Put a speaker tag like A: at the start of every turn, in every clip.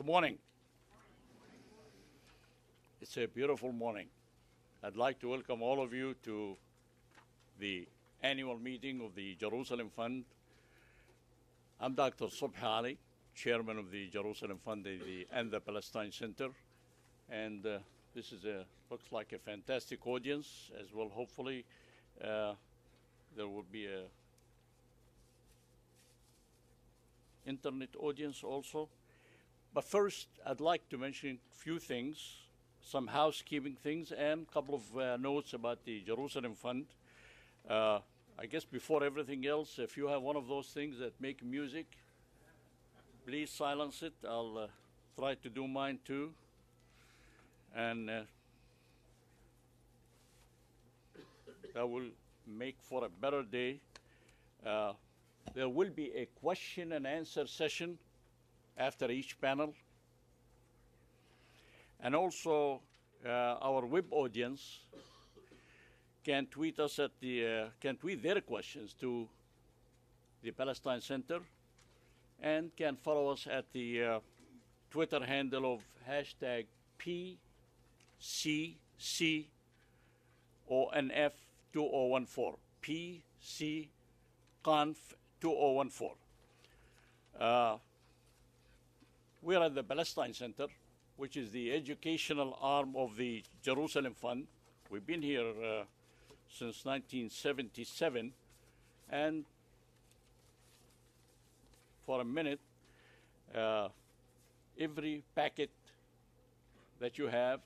A: Good morning. It's a beautiful morning. I'd like to welcome all of you to the annual meeting of the Jerusalem Fund. I'm Dr. Subhi Ali, chairman of the Jerusalem Fund and the Palestine Center. And this looks like a fantastic audience as well. Hopefully, there will be a internet audience also. But first, I'd like to mention a few things, some housekeeping things, and a couple of notes about the Jerusalem Fund. I guess before everything else, if you have one of those things that make music, please silence it. I'll try to do mine too. And that will make for a better day. There will be a question and answer session after each panel. And also, our web audience can tweet us can tweet their questions to the Palestine Center and can follow us at the Twitter handle of hashtag PCCONF2014, PCCONF2014. We're at the Palestine Center, which is the educational arm of the Jerusalem Fund. We've been here since 1977, and for a minute, every packet that you have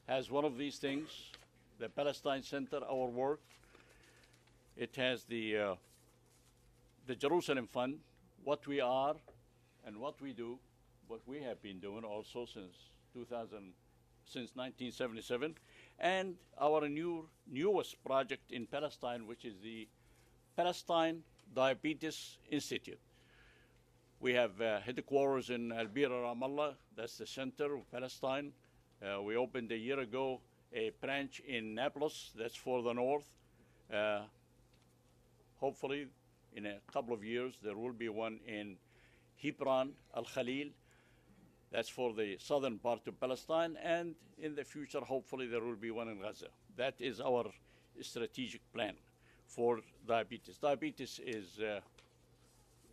A: has one of these things: the Palestine Center, our work. It has the Jerusalem Fund, what we are and what we do, what we have been doing also since 1977, and our newest project in Palestine, which is the Palestine Diabetes Institute. We have headquarters in Albira, Ramallah. That's the center of Palestine. We opened a year ago a branch in Nablus. That's for the north. Hopefully, in a couple of years, there will be one in Hebron, Al-Khalil. That's for the southern part of Palestine. And in the future, hopefully, there will be one in Gaza. That is our strategic plan for diabetes. Diabetes is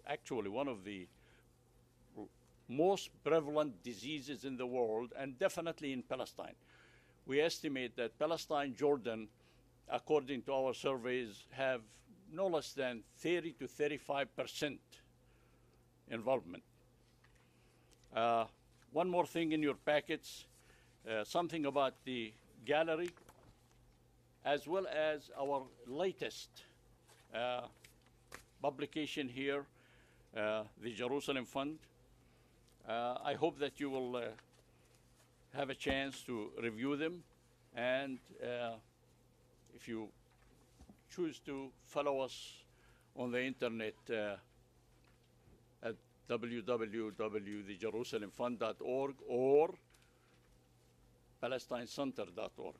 A: actually one of the most prevalent diseases in the world, and definitely in Palestine. We estimate that Palestine, Jordan, according to our surveys, have no less than 30 to 35% involvement. One more thing in your packets, something about the gallery, as well as our latest publication here, the Jerusalem Fund. I hope that you will have a chance to review them, and if you choose to follow us on the internet at www.thejerusalemfund.org or palestincenter.org.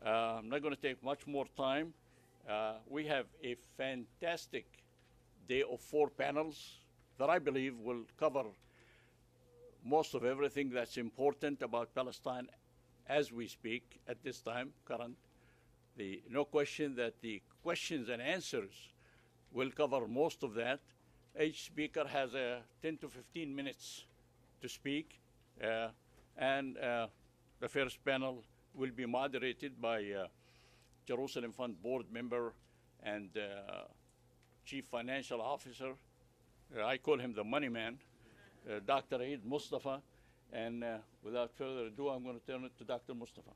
A: I'm not going to take much more time. We have a fantastic day of 4 panels that I believe will cover most of everything that's important about Palestine as we speak at this time, current. No question that the questions and answers will cover most of that. Each speaker has 10 to 15 minutes to speak, and the first panel will be moderated by Jerusalem Fund board member and Chief Financial Officer. I call him the money man, Dr. Eid Mustafa. And without further ado, I'm going to turn it to Dr. Mustafa.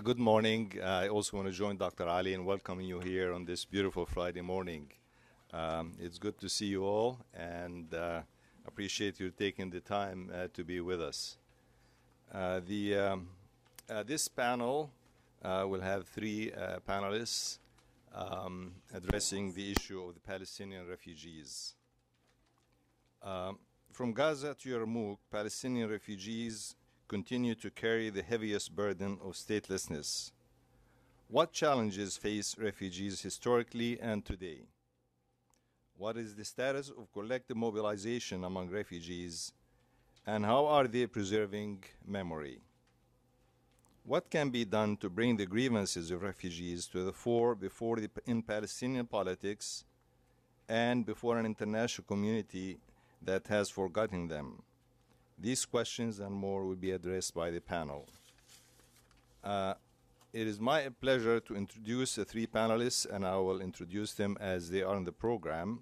B: Good morning. I also want to join Dr. Ali in welcoming you here on this beautiful Friday morning. It's good to see you all, and appreciate you taking the time to be with us. This panel will have 3 panelists addressing the issue of the Palestinian refugees. From Gaza to Yarmouk, Palestinian refugees continue to carry the heaviest burden of statelessness. What challenges face refugees historically and today? What is the status of collective mobilization among refugees, and how are they preserving memory? What can be done to bring the grievances of refugees to the fore in Palestinian politics and before an international community that has forgotten them? These questions and more will be addressed by the panel. It is my pleasure to introduce the three panelists, and I will introduce them as they are in the program.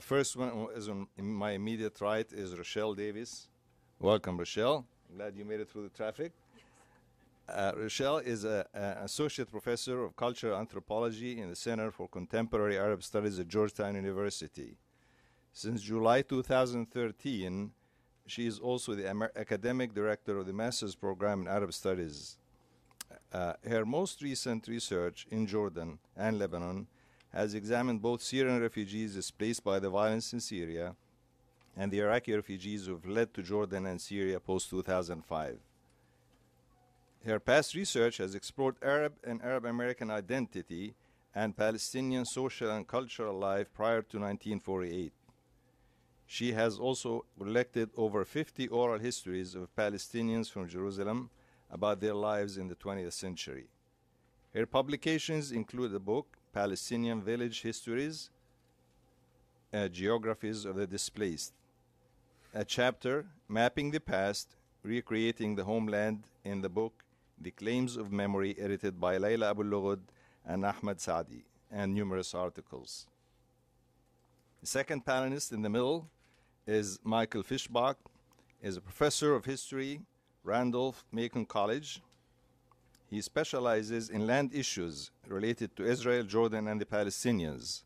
B: First one is in my immediate right is Rochelle Davis. Welcome, Rochelle. Glad you made it through the traffic. Rochelle is an associate professor of cultural anthropology in the Center for Contemporary Arab Studies at Georgetown University. Since July 2013, she is also the academic director of the master's program in Arab Studies. Her most recent research in Jordan and Lebanon has examined both Syrian refugees displaced by the violence in Syria and the Iraqi refugees who have fled to Jordan and Syria post-2005. Her past research has explored Arab and Arab American identity and Palestinian social and cultural life prior to 1948. She has also collected over 50 oral histories of Palestinians from Jerusalem about their lives in the 20th century. Her publications include the book, Palestinian Village Histories, Geographies of the Displaced, a chapter, Mapping the Past, Recreating the Homeland, in the book, The Claims of Memory, edited by Layla Abu Lughod and Ahmed Saadi, and numerous articles. The second panelist in the middle is Michael Fischbach. He is a professor of history, Randolph-Macon College. He specializes in land issues related to Israel, Jordan, and the Palestinians.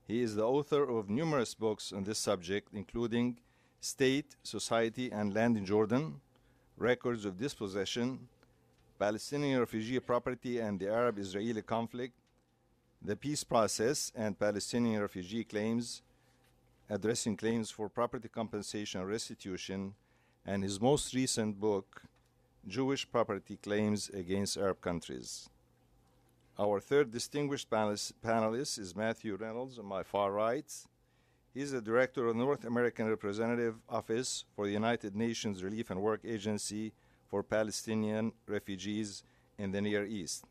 B: He is the author of numerous books on this subject, including State, Society, and Land in Jordan, Records of Dispossession, Palestinian Refugee Property and the Arab-Israeli Conflict, The Peace Process and Palestinian Refugee Claims, Addressing Claims for Property Compensation and Restitution, and his most recent book, Jewish Property Claims Against Arab Countries. Our third distinguished panelist is Matthew Reynolds on my far right. He's the director of the North American Representative Office for the United Nations Relief and Work Agency for Palestinian Refugees in the Near East,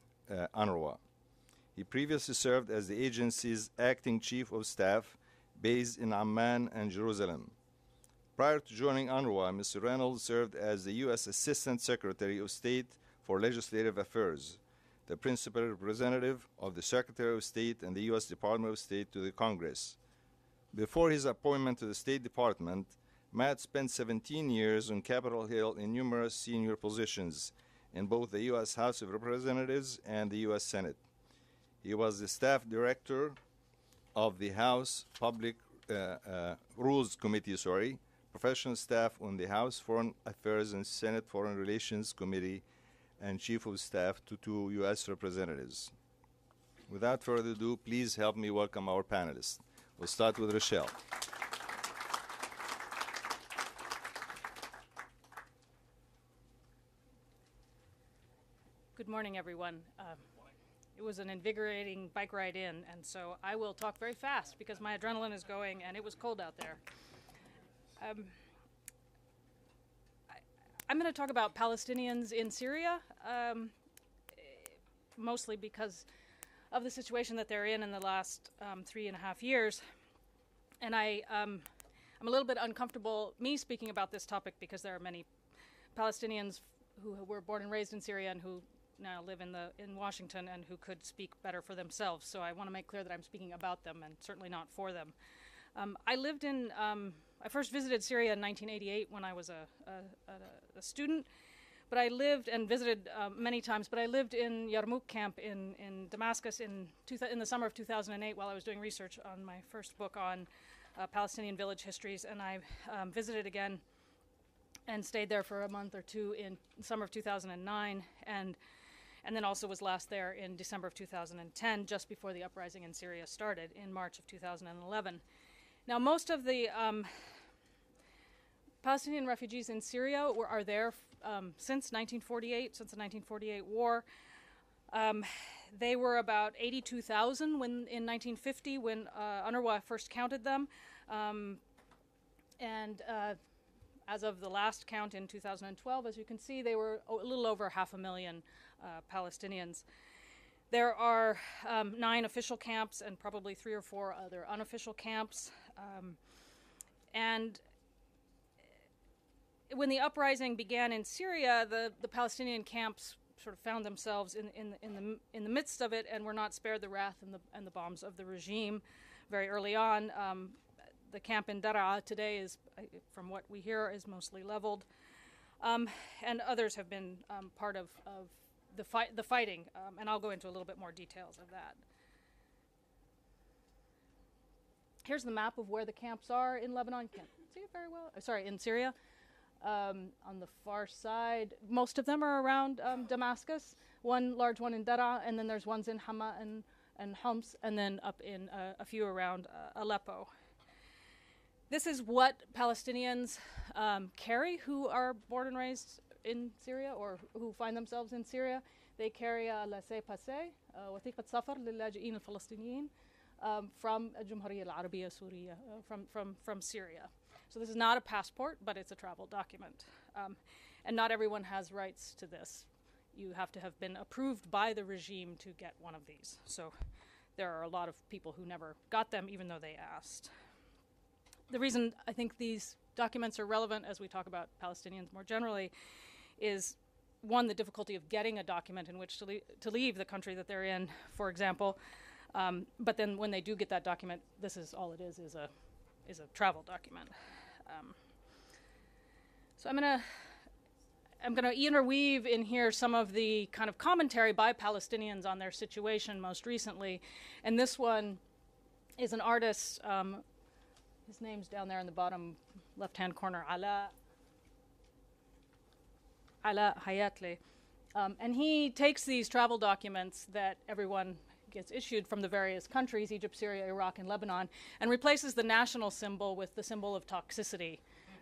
B: UNRWA. He previously served as the agency's acting chief of staff based in Amman and Jerusalem. Prior to joining UNRWA, Mr. Reynolds served as the U.S. Assistant Secretary of State for Legislative Affairs, the principal representative of the Secretary of State and the U.S. Department of State to the Congress. Before his appointment to the State Department, Matt spent 17 years on Capitol Hill in numerous senior positions in both the U.S. House of Representatives and the U.S. Senate. He was the staff director of the House Public Rules Committee, professional staff on the House Foreign Affairs and Senate Foreign Relations Committee, and chief of staff to 2 U.S. representatives. Without further ado, please help me welcome our panelists. We'll start with Rochelle.
C: Good morning, everyone. It was an invigorating bike ride in, and so I will talk very fast because my adrenaline is going and it was cold out there. I'm going to talk about Palestinians in Syria, mostly because of the situation that they're in the last 3.5 years. And I'm a little bit uncomfortable speaking about this topic because there are many Palestinians who were born and raised in Syria and who now live in Washington and who could speak better for themselves. So I want to make clear that I'm speaking about them and certainly not for them. I first visited Syria in 1988 when I was a student, but I lived and visited many times, but I lived in Yarmouk camp in Damascus in the summer of 2008 while I was doing research on my first book on Palestinian village histories, and I visited again and stayed there for a month or two in the summer of 2009, and then also was last there in December of 2010, just before the uprising in Syria started in March of 2011. Now, most of the Palestinian refugees in Syria are there since 1948, since the 1948 war. They were about 82,000 in 1950 when UNRWA first counted them. As of the last count in 2012, as you can see, they were a little over 500,000 Palestinians. There are 9 official camps and probably 3 or 4 other unofficial camps. And when the uprising began in Syria, the Palestinian camps sort of found themselves in the midst of it and were not spared the wrath and the bombs of the regime very early on. The camp in Daraa today is, from what we hear, is mostly leveled, and others have been part of the fighting, and I'll go into a little bit more details of that. Here's the map of where the camps are in Lebanon. Can't see it very well. Sorry, in Syria. On the far side, most of them are around Damascus. One large one in Daraa, and then there's ones in Hama and Homs, and then up in a few around Aleppo. This is what Palestinians carry who are born and raised in Syria or who find themselves in Syria. They carry a laissez-passer, وثيقة سفر للاجئين الفلسطينيين from الجمهورية العربية السورية, from Syria. So this is not a passport, but it's a travel document. And not everyone has rights to this. You have to have been approved by the regime to get one of these. So there are a lot of people who never got them, even though they asked. The reason I think these documents are relevant as we talk about Palestinians more generally is, one, the difficulty of getting a document in which to leave the country that they're in, for example. But then when they do get that document, this is all it is a travel document. So I'm gonna interweave in here some of the kind of commentary by Palestinians on their situation most recently, and this one is an artist. His name's down there in the bottom left-hand corner, Ala Hayatli. And he takes these travel documents that everyone gets issued from the various countries, Egypt, Syria, Iraq, and Lebanon, and replaces the national symbol with the symbol of toxicity,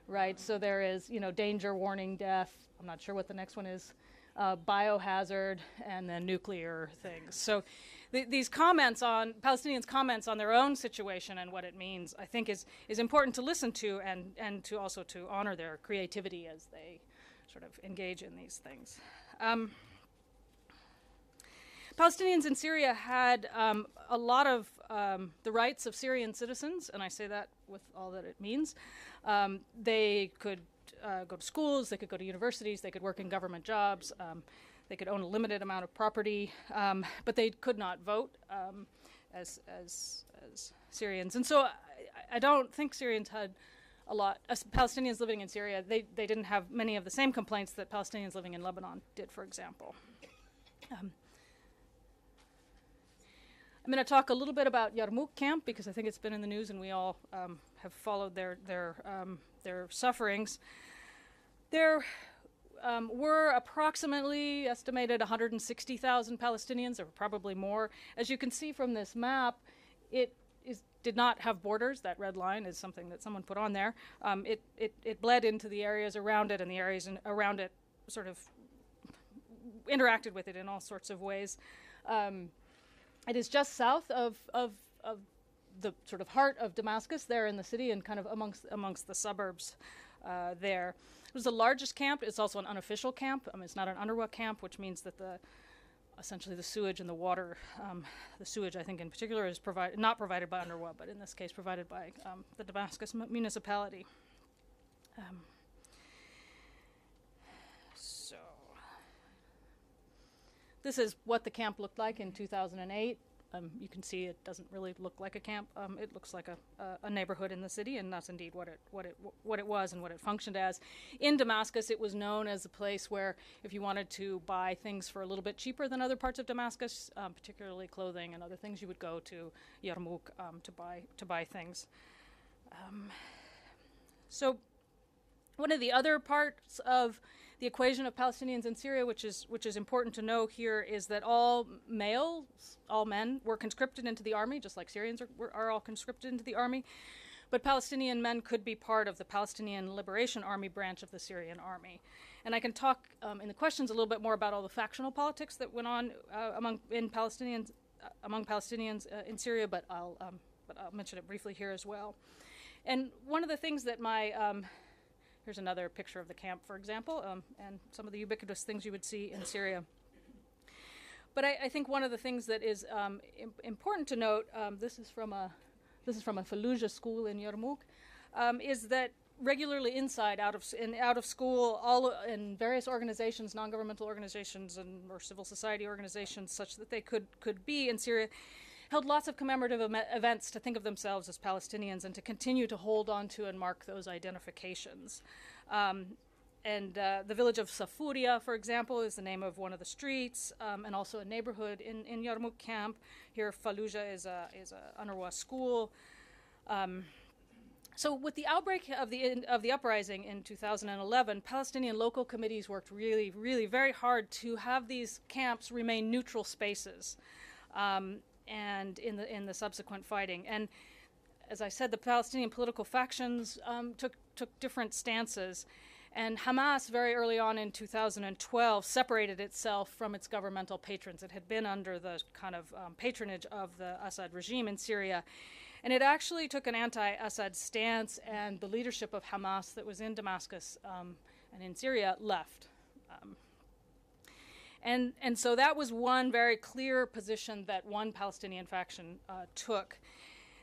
C: right? So there is, danger, warning, death. I'm not sure what the next one is, biohazard, and then nuclear things. So these comments on, Palestinians' comments on their own situation and what it means, I think is important to listen to and to also to honor their creativity as they sort of engage in these things. Palestinians in Syria had a lot of the rights of Syrian citizens, and I say that with all that it means. They could go to schools, they could go to universities, they could work in government jobs, they could own a limited amount of property, but they could not vote as Syrians. And so I don't think Syrians had a lot, Palestinians living in Syria, they didn't have many of the same complaints that Palestinians living in Lebanon did, for example. I'm going to talk a little bit about Yarmouk camp because I think it's been in the news and we all have followed their sufferings. There were approximately estimated 160,000 Palestinians, or probably more. As you can see from this map, it did not have borders. That red line is something that someone put on there. It bled into the areas around it, and the areas around it sort of interacted with it in all sorts of ways. It is just south of the sort of heart of Damascus, there in the city, and kind of amongst the suburbs there. It was the largest camp. It's also an unofficial camp. It's not an UNRWA camp, which means that essentially the sewage and the water, the sewage I think in particular is not provided by UNRWA, but in this case provided by the Damascus municipality. So this is what the camp looked like in 2008. You can see it doesn't really look like a camp. It looks like a neighborhood in the city, and that's indeed what it was and what it functioned as. In Damascus, it was known as a place where, if you wanted to buy things for a little bit cheaper than other parts of Damascus, particularly clothing and other things, you would go to Yarmouk to buy things. So, one of the other parts of the equation of Palestinians in Syria, which is important to know here, is that all men, were conscripted into the army, just like Syrians are all conscripted into the army. but Palestinian men could be part of the Palestinian Liberation Army branch of the Syrian army. And I can talk in the questions a little bit more about all the factional politics that went on among Palestinians in Syria, but I'll mention it briefly here as well. And one of the things that here's another picture of the camp, for example, and some of the ubiquitous things you would see in Syria. But I think one of the things that is important to note, this is from a Fallujah school in Yarmouk, is that regularly out of school, all in various organizations, non-governmental organizations or civil society organizations, such that they could be in Syria, held lots of commemorative events to think of themselves as Palestinians and to continue to hold on to and mark those identifications. The village of Safuria, for example, is the name of one of the streets, and also a neighborhood in Yarmouk camp. Here, Fallujah is a UNRWA school. So with the outbreak of the uprising in 2011, Palestinian local committees worked really, really very hard to have these camps remain neutral spaces, and in the subsequent fighting. And as I said, the Palestinian political factions took different stances. And Hamas, very early on in 2012, separated itself from its governmental patrons. It had been under the kind of patronage of the Assad regime in Syria. And it actually took an anti-Assad stance, and the leadership of Hamas that was in Damascus and in Syria left. And so that was one very clear position that one Palestinian faction took.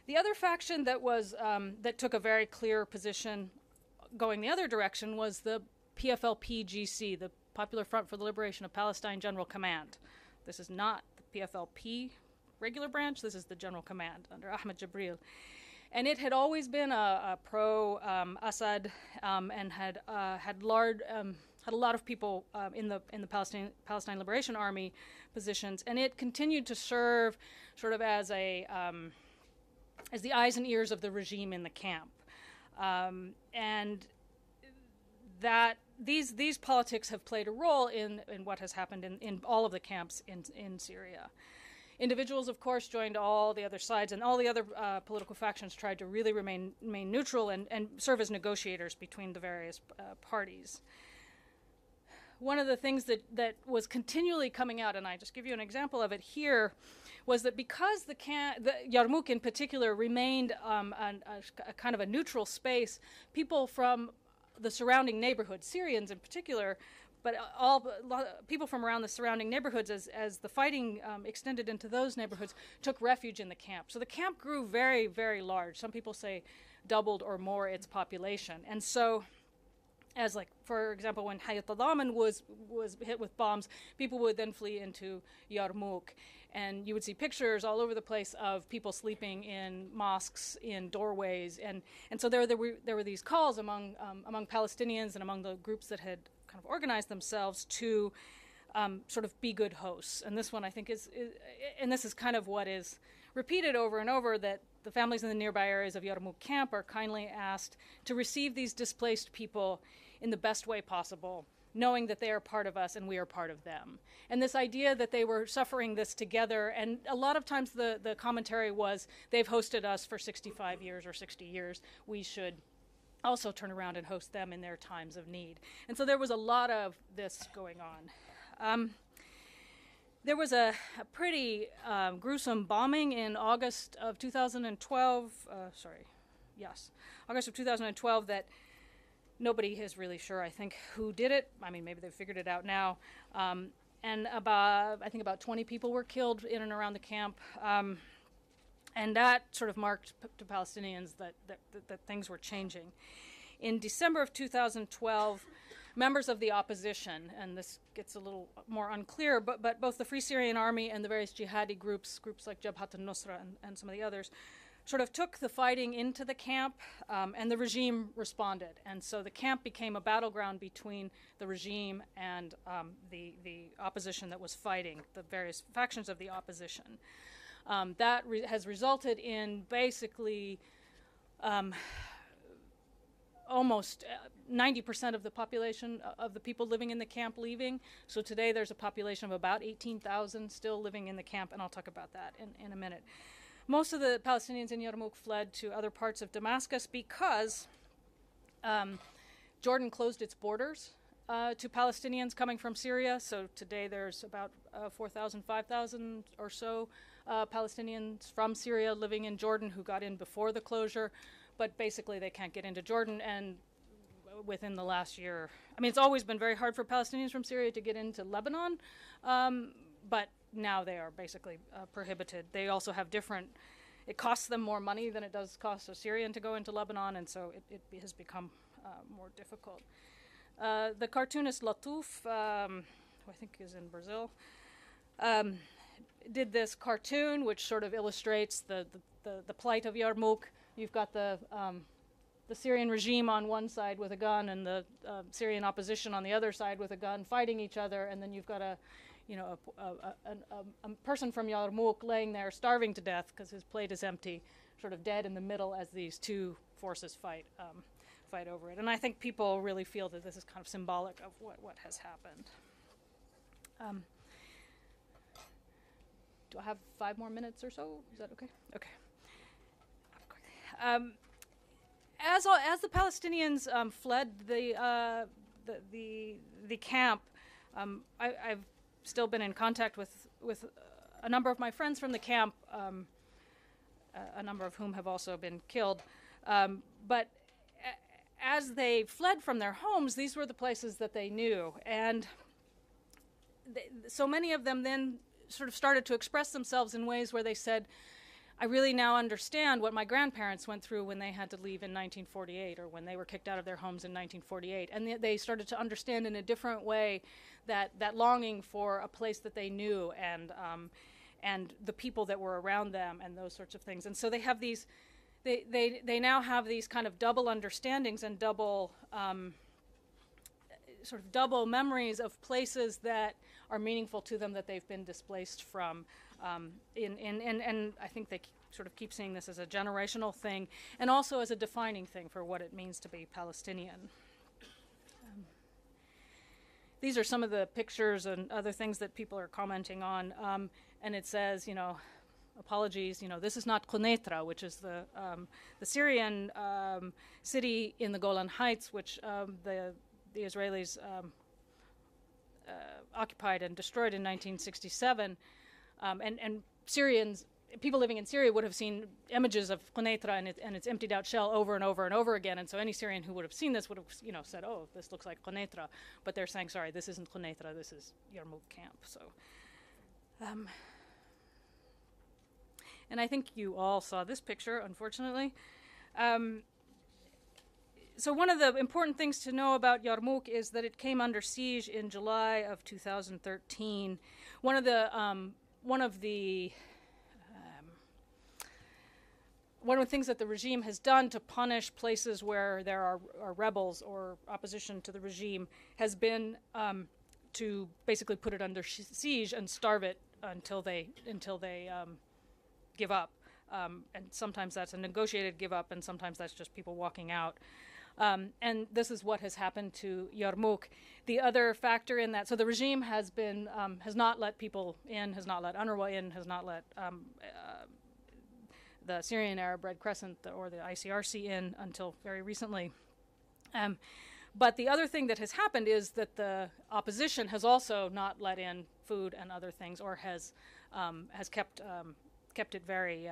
C: The other faction that took a very clear position going the other direction was the PFLP-GC, the Popular Front for the Liberation of Palestine General Command. This is not the PFLP regular branch, this is the General Command under Ahmed Jibril. And it had always been a pro-Assad and had a lot of people in the Palestine Liberation Army positions, and it continued to serve sort of as the eyes and ears of the regime in the camp. And that these politics have played a role in what has happened in all of the camps in Syria. Individuals, of course, joined all the other sides, and all the other political factions tried to really remain neutral and serve as negotiators between the various parties. One of the things that was continually coming out, and I just give you an example of it here, was that because the Yarmouk in particular remained a kind of a neutral space, people from the surrounding neighborhoods, Syrians in particular, but people from around the surrounding neighborhoods, as the fighting extended into those neighborhoods, took refuge in the camp. So the camp grew very, very large. Some people say doubled or more its population. And so, as like, for example, when Hayat al-Daman was hit with bombs, people would then flee into Yarmouk. And you would see pictures all over the place of people sleeping in mosques, in doorways. And so there were these calls among Palestinians and among the groups that had kind of organized themselves to sort of be good hosts. And this one, I think, and this is kind of what is repeated over and over, that the families in the nearby areas of Yarmouk camp are kindly asked to receive these displaced people in the best way possible, knowing that they are part of us and we are part of them. And this idea that they were suffering this together, and a lot of times the commentary was, they've hosted us for 65 years or 60 years, we should also turn around and host them in their times of need. And so there was a lot of this going on. There was a pretty gruesome bombing in August of 2012, August of 2012, that nobody is really sure, I think, who did it. I mean, maybe they've figured it out now. And I think about 20 people were killed in and around the camp. And that sort of marked to Palestinians that things were changing. In December of 2012, members of the opposition, and this gets a little more unclear, but both the Free Syrian Army and the various jihadi groups like Jabhat al-Nusra and some of the others, sort of took the fighting into the camp, and the regime responded. And so the camp became a battleground between the regime and the opposition that was fighting, the various factions of the opposition. That has resulted in basically almost 90% of the population of the people living in the camp leaving. So today there's a population of about 18,000 still living in the camp, and I'll talk about that in a minute. most of the Palestinians in Yarmouk fled to other parts of Damascus because Jordan closed its borders to Palestinians coming from Syria. So today there's about 4,000, 5,000 or so Palestinians from Syria living in Jordan who got in before the closure, but basically they can't get into Jordan. And within the last year, I mean, it's always been very hard for Palestinians from Syria to get into Lebanon, but now they are basically prohibited. They also have it costs them more money than it does cost a Syrian to go into Lebanon, and so it has become more difficult. The cartoonist Latouf, who I think is in Brazil, did this cartoon which sort of illustrates the plight of Yarmouk. You've got the Syrian regime on one side with a gun and the Syrian opposition on the other side with a gun fighting each other, and then you've got a person from Yarmouk laying there starving to death because his plate is empty, sort of dead in the middle as these two forces fight over it. And I think people really feel that this is kind of symbolic of what has happened. Do I have 5 more minutes or so? Is that okay? Okay. As the Palestinians fled the camp, I've still been in contact with a number of my friends from the camp, a number of whom have also been killed. But as they fled from their homes, these were the places that they knew. And so many of them then sort of started to express themselves in ways where they said, I really now understand what my grandparents went through when they had to leave in 1948 or when they were kicked out of their homes in 1948. And they started to understand in a different way that longing for a place that they knew and the people that were around them and those sorts of things. And so they have these, they now have these kind of double understandings and double sort of double memories of places that are meaningful to them that they've been displaced from. And I think they sort of keep seeing this as a generational thing and also as a defining thing for what it means to be Palestinian. These are some of the pictures and other things that people are commenting on. And it says, apologies, this is not Quneitra, which is the Syrian city in the Golan Heights, which the Israelis occupied and destroyed in 1967. And Syrians, people living in Syria would have seen images of Quneitra and its emptied out shell over and over and over again. And so any Syrian who would have seen this would have, said, oh, this looks like Quneitra. But they're saying, sorry, this isn't Quneitra, this is Yarmouk camp. So, and I think you all saw this picture, unfortunately. So one of the important things to know about Yarmouk is that it came under siege in July of 2013. One of the things that the regime has done to punish places where there are rebels or opposition to the regime has been to basically put it under siege and starve it until they give up. And sometimes that's a negotiated give up, and sometimes that's just people walking out. And this is what has happened to Yarmouk. The other factor in that, so the regime has not let people in, has not let UNRWA in, has not let the Syrian Arab Red Crescent or the ICRC in until very recently. But the other thing that has happened is that the opposition has also not let in food and other things, or has kept it very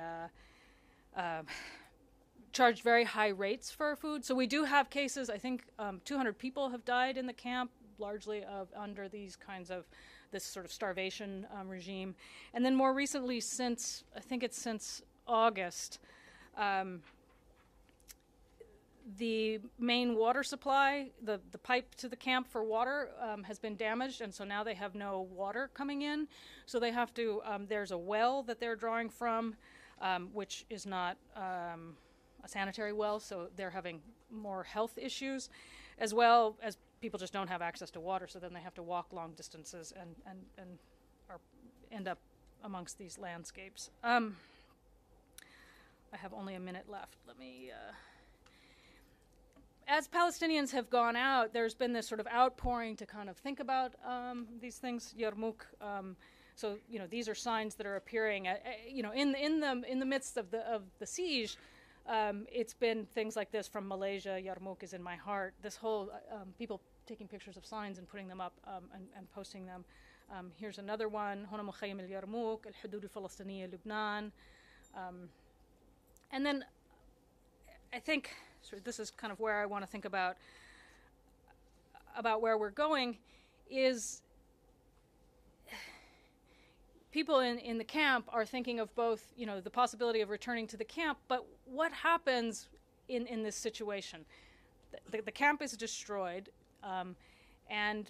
C: charged very high rates for food. So we do have cases. I think 200 people have died in the camp, largely under these kinds of this sort of starvation regime. And then more recently, since August, the main water supply, the pipe to the camp for water has been damaged, and so now they have no water coming in. So they have to, there's a well that they're drawing from, which is not a sanitary well, so they're having more health issues, as well as people just don't have access to water, so then they have to walk long distances and end up amongst these landscapes. I have only a minute left. Let me... As Palestinians have gone out, there's been this sort of outpouring to kind of think about these things. Yarmouk so these are signs that are appearing, in the midst of the siege. It's been things like this from Malaysia. Yarmouk is in my heart. This whole people taking pictures of signs and putting them up and posting them. Here's another one. هنا مخيم اليرموك الحدود الفلسطينية لبنان. And then I think this is kind of where I want to think about where we're going, is people in the camp are thinking of both, the possibility of returning to the camp, but what happens in this situation? The camp is destroyed, and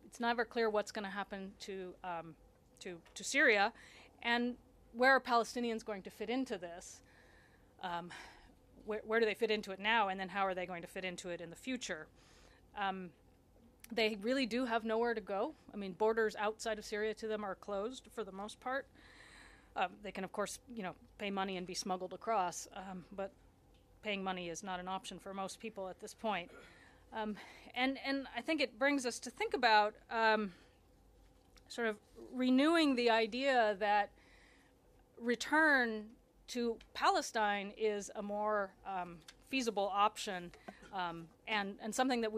C: it's never clear what's going to happen to Syria, and where are Palestinians going to fit into this? Where do they fit into it now, and then how are they going to fit into it in the future? They really do have nowhere to go. I mean, borders outside of Syria to them are closed for the most part. They can, of course, pay money and be smuggled across, but paying money is not an option for most people at this point. And I think it brings us to think about sort of renewing the idea that return to Palestine is a more feasible option, and something that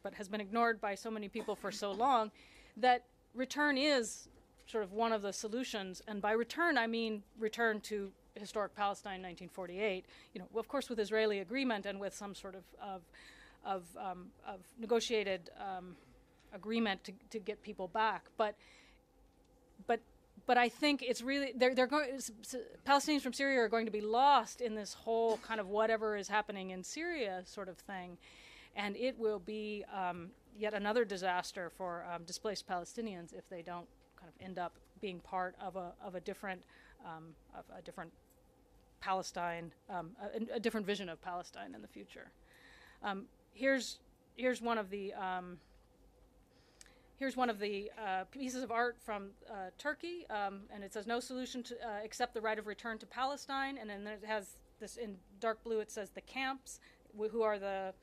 C: but has been ignored by so many people for so long, that return is sort of one of the solutions. And by return, I mean return to historic Palestine, 1948. Of course, with Israeli agreement and with some sort of negotiated agreement to get people back. But I think it's really Palestinians from Syria are going to be lost in this whole kind of whatever is happening in Syria sort of thing. And it will be yet another disaster for displaced Palestinians if they don't kind of end up being part of a different Palestine, a different vision of Palestine in the future. Here's one of the pieces of art from Turkey, and it says no solution except the right of return to Palestine, and then it has this in dark blue. It says the camps, who are the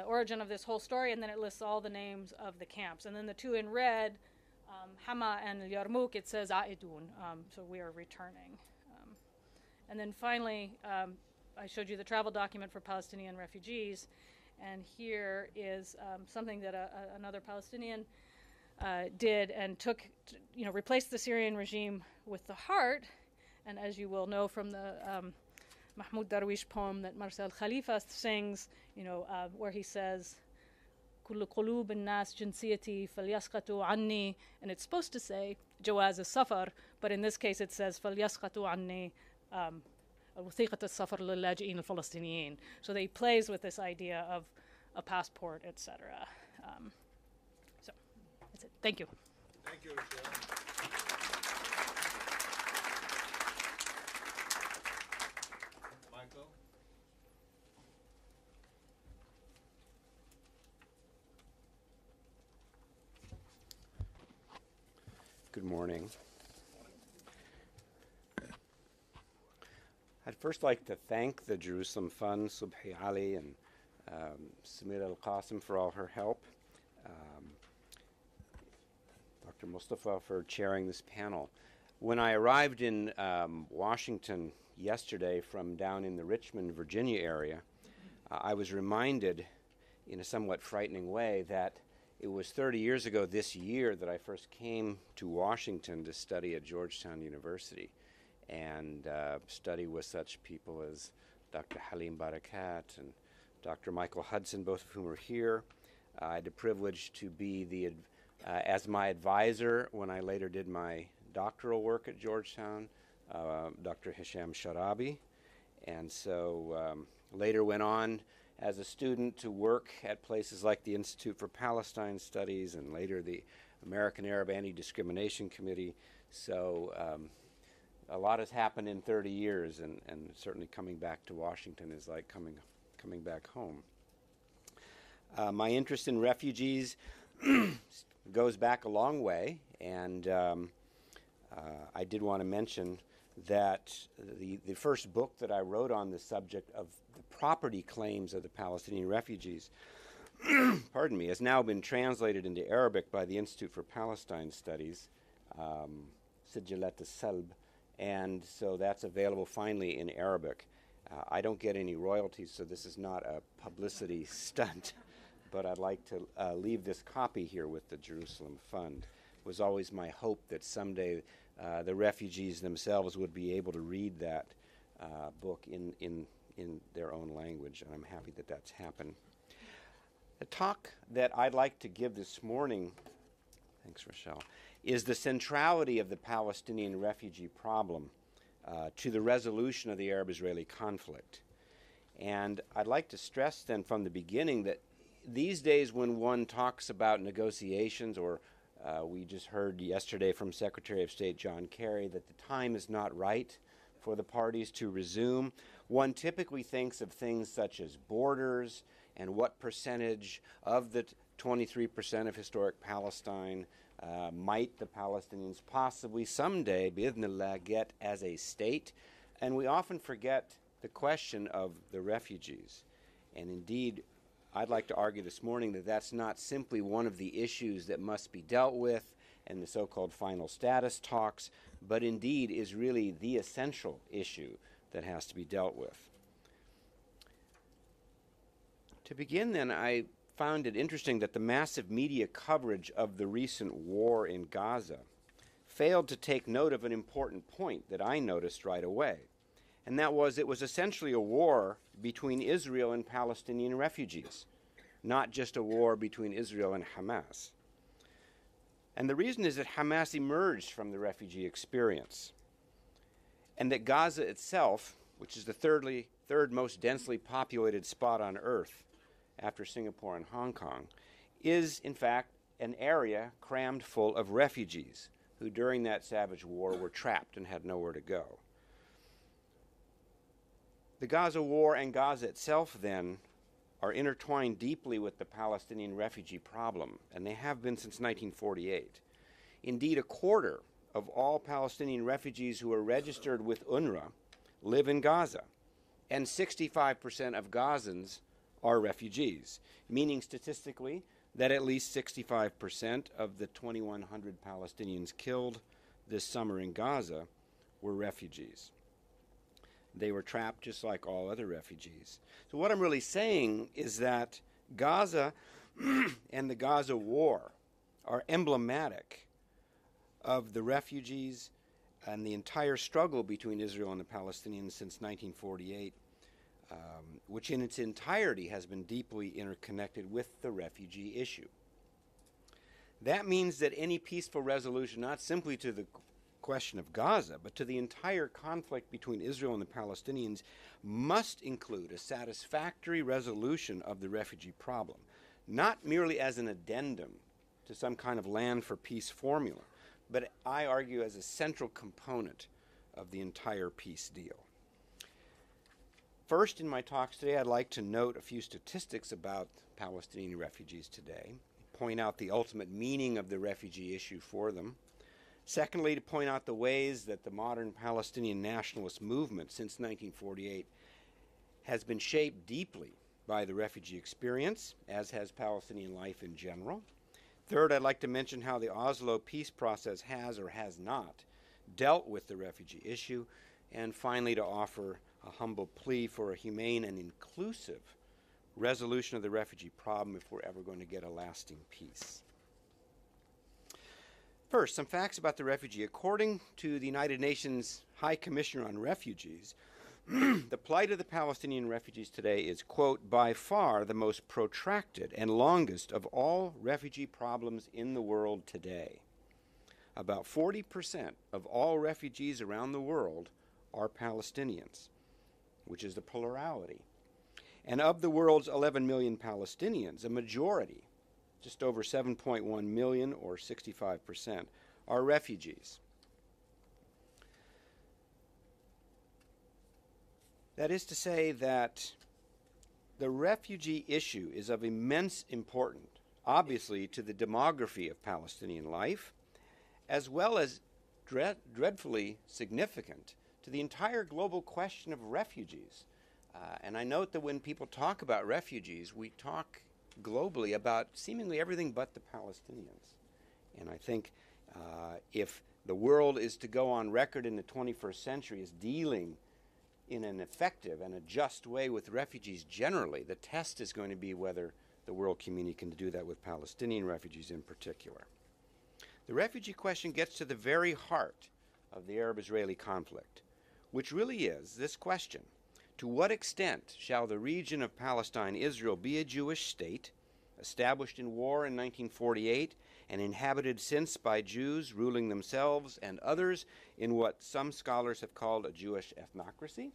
C: origin of this whole story, and then it lists all the names of the camps. And then the two in red, Hama and Yarmouk, it says Aidun, so we are returning. And then finally, I showed you the travel document for Palestinian refugees, and here is something that another Palestinian did and replaced the Syrian regime with the heart. And as you will know from the Mahmoud Darwish poem that Marcel Khalifa sings, where he says, كل قلوب الناس جنسيتي فليسقطوا عني, and it's supposed to say جواز السفر, but in this case it says فليسقطوا عني وثيقة السفر للاجئين الفلسطينيين. So he plays with this idea of a passport, etc. So that's it. Thank you.
B: Thank you, Rochelle. Michael?
D: Good morning. I'd first like to thank the Jerusalem Fund, Subhi Ali and Samir Al-Qasim for all her help, Dr. Mustafa for chairing this panel. When I arrived in Washington yesterday from down in the Richmond, Virginia area, I was reminded in a somewhat frightening way that it was 30 years ago this year that I first came to Washington to study at Georgetown University and study with such people as Dr. Halim Barakat and Dr. Michael Hudson, both of whom are here. I had the privilege to be as my advisor when I later did my doctoral work at Georgetown, Dr. Hisham Sharabi, and so later went on as a student to work at places like the Institute for Palestine Studies and later the American Arab Anti-Discrimination Committee. So a lot has happened in 30 years, and certainly coming back to Washington is like coming back home. My interest in refugees goes back a long way, and I did want to mention that the first book that I wrote on the subject of the property claims of the Palestinian refugees pardon me, has now been translated into Arabic by the Institute for Palestine Studies, Sijilat al-Salb, and so that's available finally in Arabic. I don't get any royalties, so this is not a publicity stunt, but I'd like to leave this copy here with the Jerusalem Fund. It was always my hope that someday the refugees themselves would be able to read that book in their own language, and I'm happy that that's happened. The talk that I'd like to give this morning, thanks Rochelle, is the centrality of the Palestinian refugee problem to the resolution of the Arab-Israeli conflict. And I'd like to stress then from the beginning that these days when one talks about negotiations, or we just heard yesterday from Secretary of State John Kerry that the time is not right for the parties to resume, one typically thinks of things such as borders and what percentage of the 23% of historic Palestine might the Palestinians possibly someday, bi'idhnillah, get as a state. And we often forget the question of the refugees. And indeed, I'd like to argue this morning that that's not simply one of the issues that must be dealt with in the so-called final status talks, but indeed is really the essential issue that has to be dealt with. To begin then, I found it interesting that the massive media coverage of the recent war in Gaza failed to take note of an important point that I noticed right away, and that was it was essentially a war between Israel and Palestinian refugees, not just a war between Israel and Hamas. And the reason is that Hamas emerged from the refugee experience, and that Gaza itself, which is the third most densely populated spot on earth after Singapore and Hong Kong, is in fact an area crammed full of refugees who during that savage war were trapped and had nowhere to go. The Gaza war and Gaza itself then are intertwined deeply with the Palestinian refugee problem, and they have been since 1948. Indeed, a quarter of all Palestinian refugees who are registered with UNRWA live in Gaza, and 65% of Gazans are refugees, meaning statistically that at least 65% of the 2,100 Palestinians killed this summer in Gaza were refugees. They were trapped just like all other refugees. So what I'm really saying is that Gaza and the Gaza war are emblematic of the refugees and the entire struggle between Israel and the Palestinians since 1948, which in its entirety has been deeply interconnected with the refugee issue. That means that any peaceful resolution, not simply to the question of Gaza, but to the entire conflict between Israel and the Palestinians, must include a satisfactory resolution of the refugee problem, not merely as an addendum to some kind of land for peace formula, but I argue as a central component of the entire peace deal. First, in my talks today, I'd like to note a few statistics about Palestinian refugees today, point out the ultimate meaning of the refugee issue for them. Secondly, to point out the ways that the modern Palestinian nationalist movement since 1948 has been shaped deeply by the refugee experience, as has Palestinian life in general. Third, I'd like to mention how the Oslo peace process has or has not dealt with the refugee issue. And finally, to offer a humble plea for a humane and inclusive resolution of the refugee problem if we're ever going to get a lasting peace. First, some facts about the refugee. According to the United Nations High Commissioner on Refugees, the plight of the Palestinian refugees today is, quote, by far the most protracted and longest of all refugee problems in the world today. About 40% of all refugees around the world are Palestinians, which is the plurality. And of the world's 11 million Palestinians, a majority, just over 7.1 million or 65%, are refugees. That is to say that the refugee issue is of immense importance, obviously, to the demography of Palestinian life, as well as dreadfully significant to the entire global question of refugees. And I note that when people talk about refugees, we talk globally about seemingly everything but the Palestinians. And I think if the world is to go on record in the 21st century as dealing in an effective and a just way with refugees generally, the test is going to be whether the world community can do that with Palestinian refugees in particular. The refugee question gets to the very heart of the Arab-Israeli conflict, which really is this question: to what extent shall the region of Palestine, Israel, be a Jewish state, established in war in 1948 and inhabited since by Jews ruling themselves and others in what some scholars have called a Jewish ethnocracy?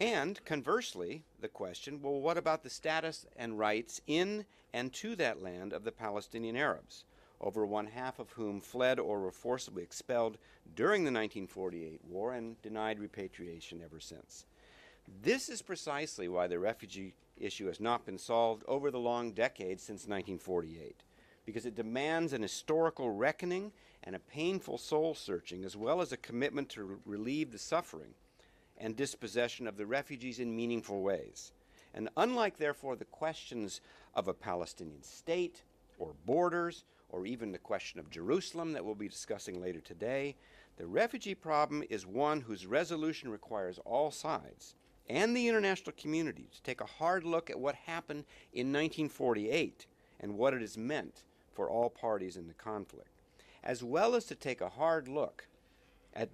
D: And conversely, the question, well, what about the status and rights in and to that land of the Palestinian Arabs, over one-half of whom fled or were forcibly expelled during the 1948 war and denied repatriation ever since? This is precisely why the refugee issue has not been solved over the long decades since 1948, because it demands an historical reckoning and a painful soul-searching, as well as a commitment to relieve the suffering and dispossession of the refugees in meaningful ways. And unlike, therefore, the questions of a Palestinian state or borders, or even the question of Jerusalem that we'll be discussing later today, the refugee problem is one whose resolution requires all sides and the international community to take a hard look at what happened in 1948 and what it has meant for all parties in the conflict, as well as to take a hard look at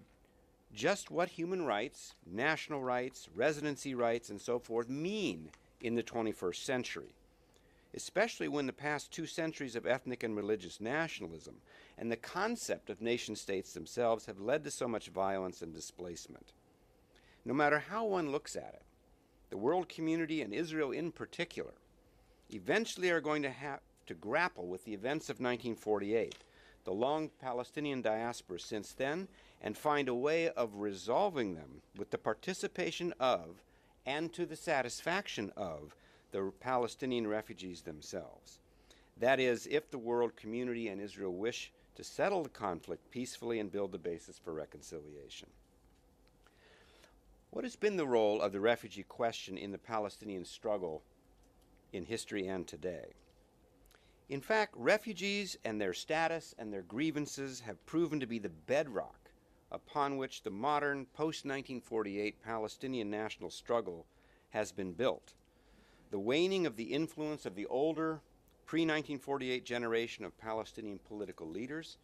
D: just what human rights, national rights, residency rights, and so forth mean in the 21st century, especially when the past 2 centuries of ethnic and religious nationalism and the concept of nation-states themselves have led to so much violence and displacement. No matter how one looks at it, the world community, and Israel in particular, eventually are going to have to grapple with the events of 1948, the long Palestinian diaspora since then, and find a way of resolving them with the participation of and to the satisfaction of the Palestinian refugees themselves. That is, if the world community and Israel wish to settle the conflict peacefully and build the basis for reconciliation. What has been the role of the refugee question in the Palestinian struggle in history and today? In fact, refugees and their status and their grievances have proven to be the bedrock upon which the modern post-1948 Palestinian national struggle has been built. The waning of the influence of the older pre-1948 generation of Palestinian political leaders,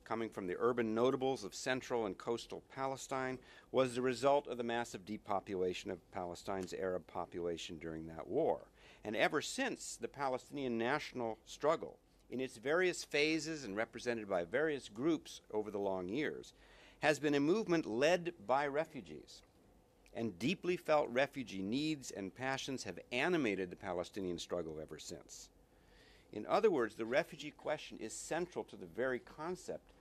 D: coming from the urban notables of central and coastal Palestine, was the result of the massive depopulation of Palestine's Arab population during that war. And ever since, the Palestinian national struggle, in its various phases and represented by various groups over the long years, has been a movement led by refugees. And deeply felt refugee needs and passions have animated the Palestinian struggle ever since. In other words, the refugee question is central to the very concept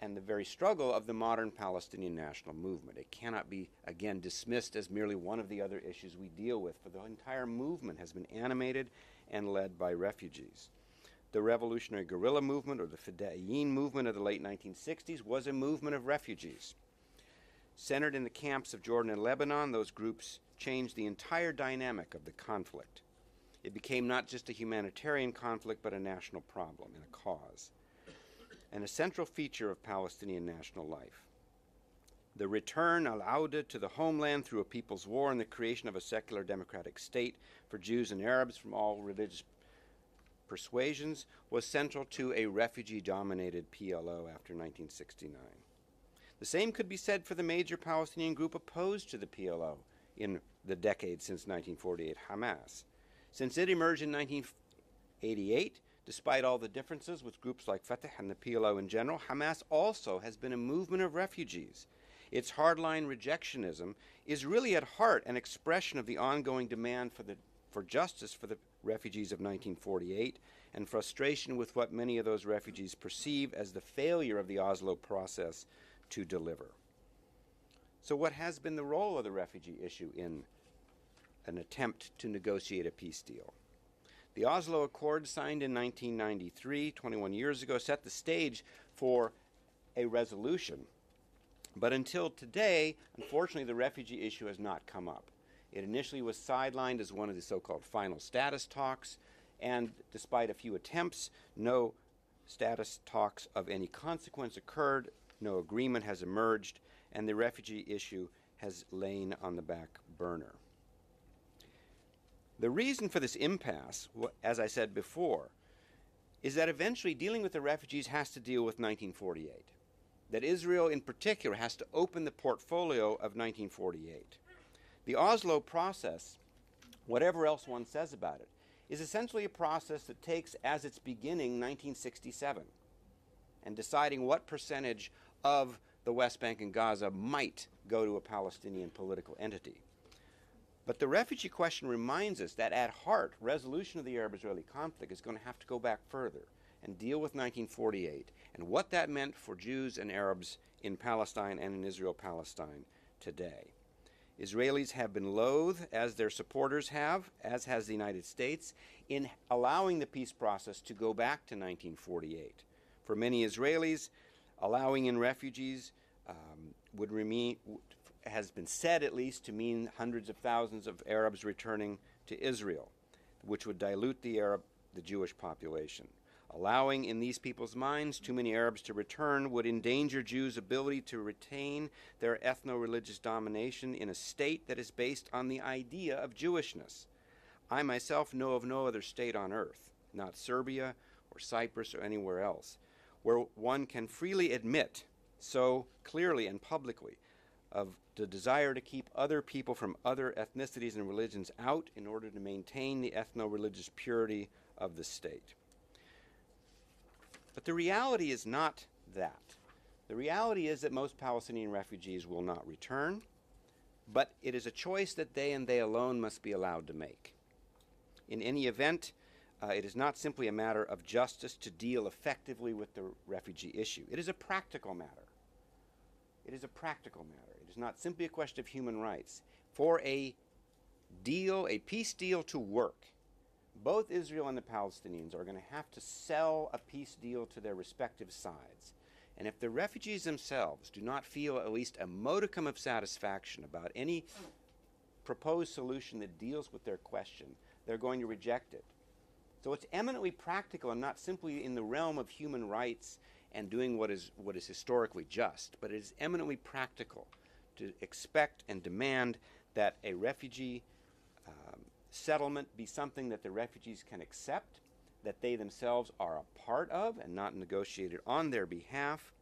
D: and the very struggle of the modern Palestinian national movement. It cannot be, again, dismissed as merely one of the other issues we deal with, for the entire movement has been animated and led by refugees. The revolutionary guerrilla movement, or the Fedayeen movement of the late 1960s, was a movement of refugees. Centered in the camps of Jordan and Lebanon, those groups changed the entire dynamic of the conflict. It became not just a humanitarian conflict, but a national problem and a cause, and a central feature of Palestinian national life. The return, al-Auda, to the homeland through a people's war and the creation of a secular democratic state for Jews and Arabs from all religious persuasions was central to a refugee-dominated PLO after 1969. The same could be said for the major Palestinian group opposed to the PLO in the decade since 1948, Hamas. Since it emerged in 1988, despite all the differences with groups like Fatah and the PLO in general, Hamas also has been a movement of refugees. Its hardline rejectionism is really at heart an expression of the ongoing demand for justice for the refugees of 1948 and frustration with what many of those refugees perceive as the failure of the Oslo process to deliver. So what has been the role of the refugee issue in an attempt to negotiate a peace deal? The Oslo Accord, signed in 1993, 21 years ago, set the stage for a resolution. But until today, unfortunately, the refugee issue has not come up. It initially was sidelined as one of the so-called final status talks, and despite a few attempts, no status talks of any consequence occurred, no agreement has emerged, and the refugee issue has lain on the back burner. The reason for this impasse, as I said before, is that eventually dealing with the refugees has to deal with 1948. That Israel in particular has to open the portfolio of 1948. The Oslo process, whatever else one says about it, is essentially a process that takes as its beginning 1967 and deciding what percentage of the West Bank and Gaza might go to a Palestinian political entity. But the refugee question reminds us that at heart, resolution of the Arab-Israeli conflict is going to have to go back further and deal with 1948 and what that meant for Jews and Arabs in Palestine and in Israel-Palestine today. Israelis have been loath, as their supporters have, as has the United States, in allowing the peace process to go back to 1948. For many Israelis, allowing in refugees has been said at least to mean hundreds of thousands of Arabs returning to Israel, which would dilute the Jewish population. Allowing in these people's minds too many Arabs to return would endanger Jews' ability to retain their ethno-religious domination in a state that is based on the idea of Jewishness. I myself know of no other state on earth, not Serbia or Cyprus or anywhere else, where one can freely admit so clearly and publicly of the desire to keep other people from other ethnicities and religions out in order to maintain the ethno-religious purity of the state. But the reality is not that. The reality is that most Palestinian refugees will not return, but it is a choice that they and they alone must be allowed to make. In any event, it is not simply a matter of justice to deal effectively with the refugee issue. It is a practical matter. It is a practical matter. It is not simply a question of human rights. For a deal, a peace deal to work, both Israel and the Palestinians are going to have to sell a peace deal to their respective sides. And if the refugees themselves do not feel at least a modicum of satisfaction about any proposed solution that deals with their question, they're going to reject it. So it's eminently practical and not simply in the realm of human rights and doing what is historically just, but it is eminently practical to expect and demand that a refugee settlement be something that the refugees can accept, that they themselves are a part of and not negotiated on their behalf,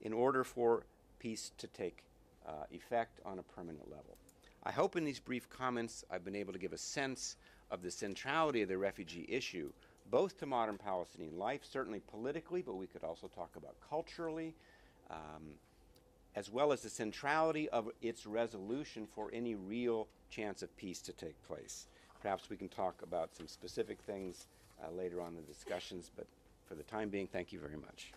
D: in order for peace to take effect on a permanent level. I hope in these brief comments I've been able to give a sense of the centrality of the refugee issue, both to modern Palestinian life, certainly politically, but we could also talk about culturally, as well as the centrality of its resolution for any real chance of peace to take place. Perhaps we can talk about some specific things later on in the discussions, but for the time being, thank you very much.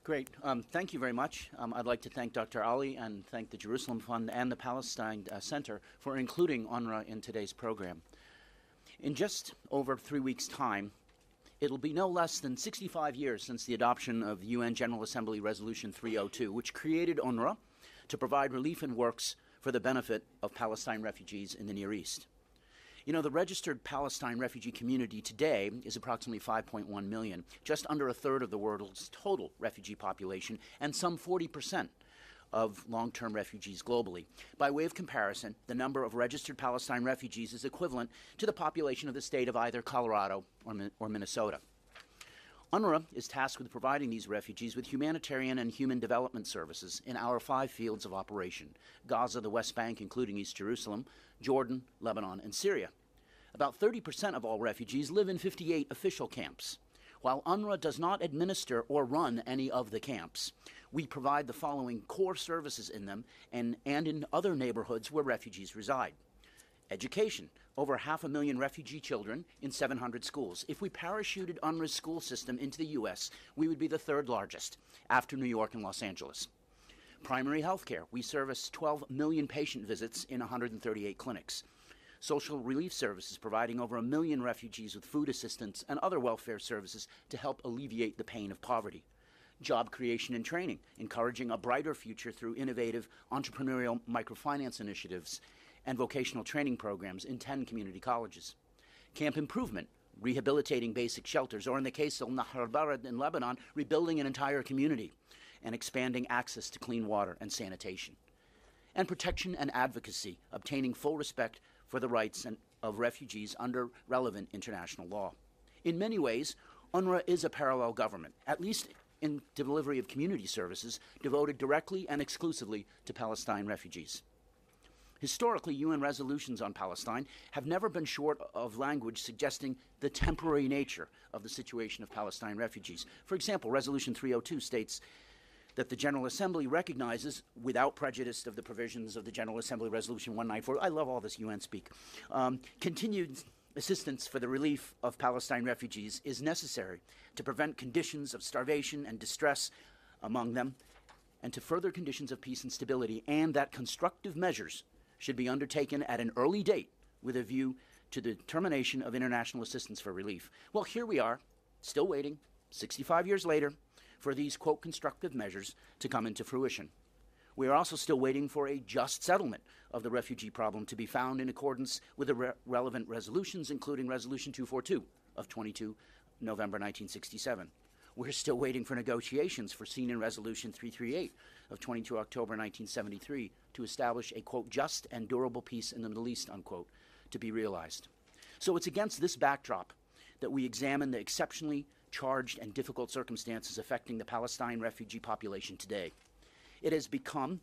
E: Great. Thank you very much. I'd like to thank Dr. Ali and thank the Jerusalem Fund and the Palestine Center for including UNRWA in today's program. In just over 3 weeks' time, it'll be no less than 65 years since the adoption of UN General Assembly Resolution 302, which created UNRWA to provide relief and works for the benefit of Palestine refugees in the Near East. You know, the registered Palestine refugee community today is approximately 5.1 million, just under a third of the world's total refugee population, and some 40% of long-term refugees globally. By way of comparison, the number of registered Palestine refugees is equivalent to the population of the state of either Colorado or Minnesota. UNRWA is tasked with providing these refugees with humanitarian and human development services in our 5 fields of operation: Gaza, the West Bank, including East Jerusalem, Jordan, Lebanon, and Syria. About 30% of all refugees live in 58 official camps. While UNRWA does not administer or run any of the camps, we provide the following core services in them and in other neighborhoods where refugees reside. Education, over 500,000 refugee children in 700 schools. If we parachuted UNRWA's school system into the U.S., we would be the 3rd largest, after New York and Los Angeles. Primary health care. We service 12 million patient visits in 138 clinics. Social relief services, providing over 1 million refugees with food assistance and other welfare services to help alleviate the pain of poverty. Job creation and training, encouraging a brighter future through innovative entrepreneurial microfinance initiatives and vocational training programs in 10 community colleges. Camp improvement, rehabilitating basic shelters, or in the case of Nahr al-Barad in Lebanon, rebuilding an entire community and expanding access to clean water and sanitation. And protection and advocacy, obtaining full respect for the rights of refugees under relevant international law. In many ways, UNRWA is a parallel government, at least in delivery of community services devoted directly and exclusively to Palestine refugees. Historically, UN resolutions on Palestine have never been short of language suggesting the temporary nature of the situation of Palestine refugees. For example, Resolution 302 states that the General Assembly recognizes, without prejudice of the provisions of the General Assembly Resolution 194, I love all this UN speak, continued assistance for the relief of Palestine refugees is necessary to prevent conditions of starvation and distress among them, and to further conditions of peace and stability, and that constructive measures should be undertaken at an early date with a view to the termination of international assistance for relief. Well, here we are, still waiting, 65 years later, for these, quote, constructive measures to come into fruition. We are also still waiting for a just settlement of the refugee problem to be found in accordance with the relevant resolutions, including Resolution 242 of 22 November 1967. We're still waiting for negotiations foreseen in Resolution 338 of 22 October 1973 to establish a, quote, just and durable peace in the Middle East, unquote, to be realized. So it's against this backdrop that we examine the exceptionally charged and difficult circumstances affecting the Palestine refugee population today. It has become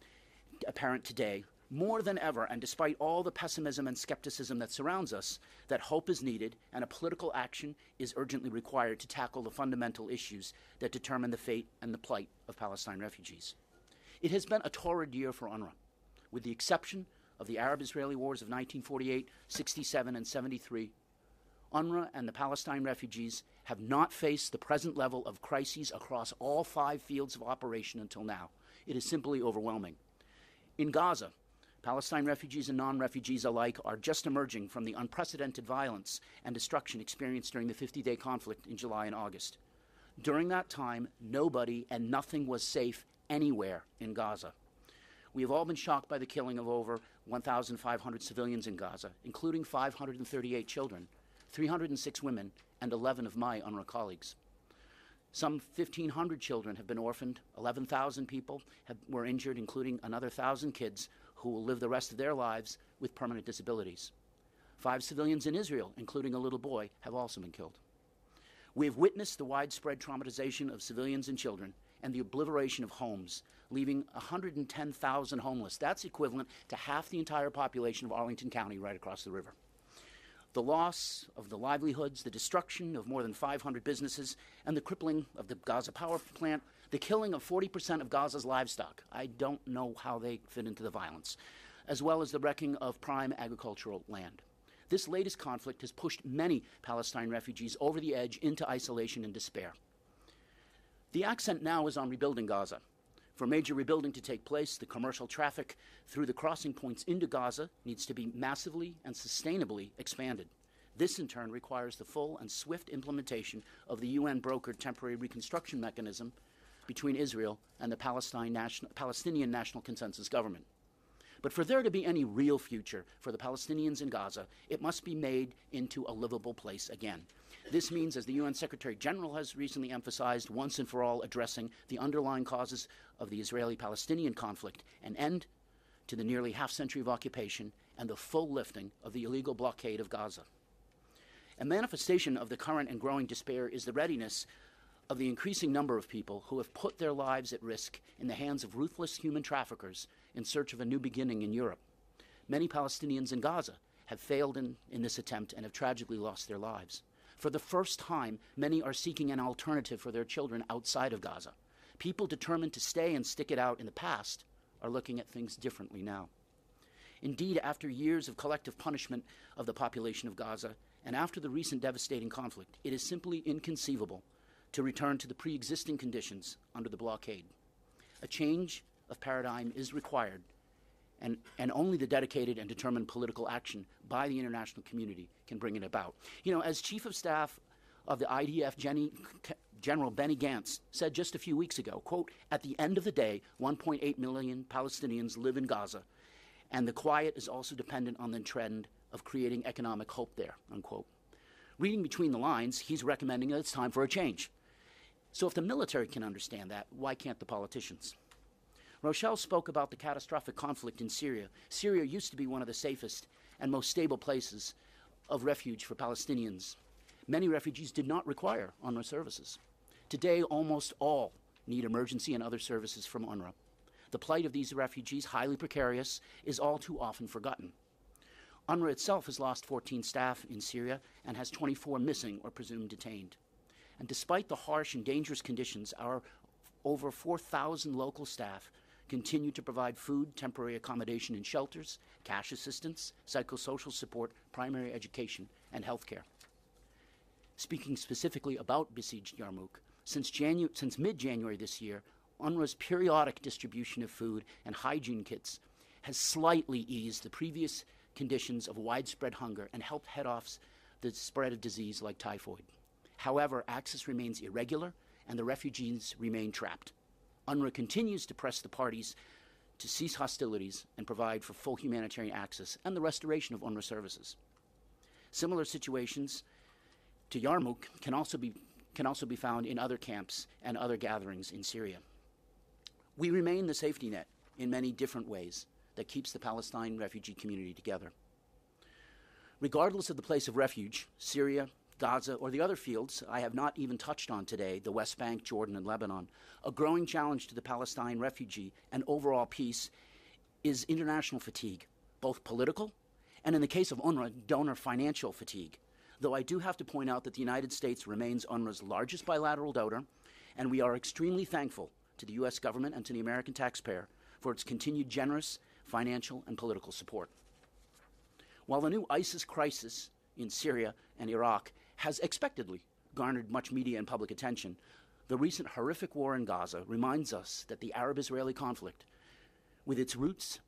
E: apparent today, more than ever, and despite all the pessimism and skepticism that surrounds us, that hope is needed and a political action is urgently required to tackle the fundamental issues that determine the fate and the plight of Palestine refugees. It has been a torrid year for UNRWA, with the exception of the Arab-Israeli wars of 1948, 67, and 73. UNRWA and the Palestine refugees have not faced the present level of crises across all 5 fields of operation until now. It is simply overwhelming. In Gaza, Palestine refugees and non-refugees alike are just emerging from the unprecedented violence and destruction experienced during the 50-day conflict in July and August. During that time, nobody and nothing was safe anywhere in Gaza. We have all been shocked by the killing of over 1,500 civilians in Gaza, including 538 children, 306 women, and 11 of my UNRWA colleagues. Some 1,500 children have been orphaned, 11,000 people were injured, including another 1,000 kids who will live the rest of their lives with permanent disabilities. 5 civilians in Israel, including a little boy, have also been killed. We have witnessed the widespread traumatization of civilians and children and the obliteration of homes, leaving 110,000 homeless. That's equivalent to half the entire population of Arlington County right across the river. The loss of the livelihoods, the destruction of more than 500 businesses, and the crippling of the Gaza power plant, the killing of 40% of Gaza's livestock. I don't know how they fit into the violence, as well as the wrecking of prime agricultural land. This latest conflict has pushed many Palestine refugees over the edge into isolation and despair. The accent now is on rebuilding Gaza. For major rebuilding to take place, the commercial traffic through the crossing points into Gaza needs to be massively and sustainably expanded. This, in turn, requires the full and swift implementation of the UN-brokered temporary reconstruction mechanism between Israel and the Palestinian National Consensus Government. But for there to be any real future for the Palestinians in Gaza, it must be made into a livable place again. This means, as the UN Secretary General has recently emphasized, once and for all addressing the underlying causes of the Israeli-Palestinian conflict, an end to the nearly half-century of occupation, and the full lifting of the illegal blockade of Gaza. A manifestation of the current and growing despair is the readiness of the increasing number of people who have put their lives at risk in the hands of ruthless human traffickers in search of a new beginning in Europe. Many Palestinians in Gaza have failed in this attempt and have tragically lost their lives. For the first time, many are seeking an alternative for their children outside of Gaza. People determined to stay and stick it out in the past are looking at things differently now. Indeed, after years of collective punishment of the population of Gaza, and after the recent devastating conflict, it is simply inconceivable to return to the pre-existing conditions under the blockade. A change of paradigm is required, and only the dedicated and determined political action by the international community can bring it about. You know, as Chief of Staff of the IDF, General Benny Gantz said just a few weeks ago, quote, "At the end of the day, 1.8 million Palestinians live in Gaza, and the quiet is also dependent on the trend of creating economic hope there," unquote. Reading between the lines, he's recommending that it's time for a change. So if the military can understand that, why can't the politicians? Rochelle spoke about the catastrophic conflict in Syria. Syria used to be one of the safest and most stable places of refuge for Palestinians. Many refugees did not require UNRWA services. Today, almost all need emergency and other services from UNRWA. The plight of these refugees, highly precarious, is all too often forgotten. UNRWA itself has lost 14 staff in Syria and has 24 missing or presumed detained. And despite the harsh and dangerous conditions, our over 4,000 local staff continue to provide food, temporary accommodation in shelters, cash assistance, psychosocial support, primary education, and health care. Speaking specifically about besieged Yarmouk, since mid-January this year, UNRWA's periodic distribution of food and hygiene kits has slightly eased the previous conditions of widespread hunger and helped head off the spread of disease like typhoid. However, access remains irregular and the refugees remain trapped. UNRWA continues to press the parties to cease hostilities and provide for full humanitarian access and the restoration of UNRWA services. Similar situations to Yarmouk can also be found in other camps and other gatherings in Syria. We remain the safety net in many different ways that keeps the Palestine refugee community together. Regardless of the place of refuge, Syria, Gaza, or the other fields I have not even touched on today, the West Bank, Jordan, and Lebanon, a growing challenge to the Palestine refugee and overall peace is international fatigue, both political and, in the case of UNRWA, donor financial fatigue. Though I do have to point out that the United States remains UNRWA's largest bilateral donor, and we are extremely thankful to the U.S. government and to the American taxpayer for its continued generous financial and political support. While the new ISIS crisis in Syria and Iraq has expectedly garnered much media and public attention, the recent horrific war in Gaza reminds us that the Arab-Israeli conflict, with its roots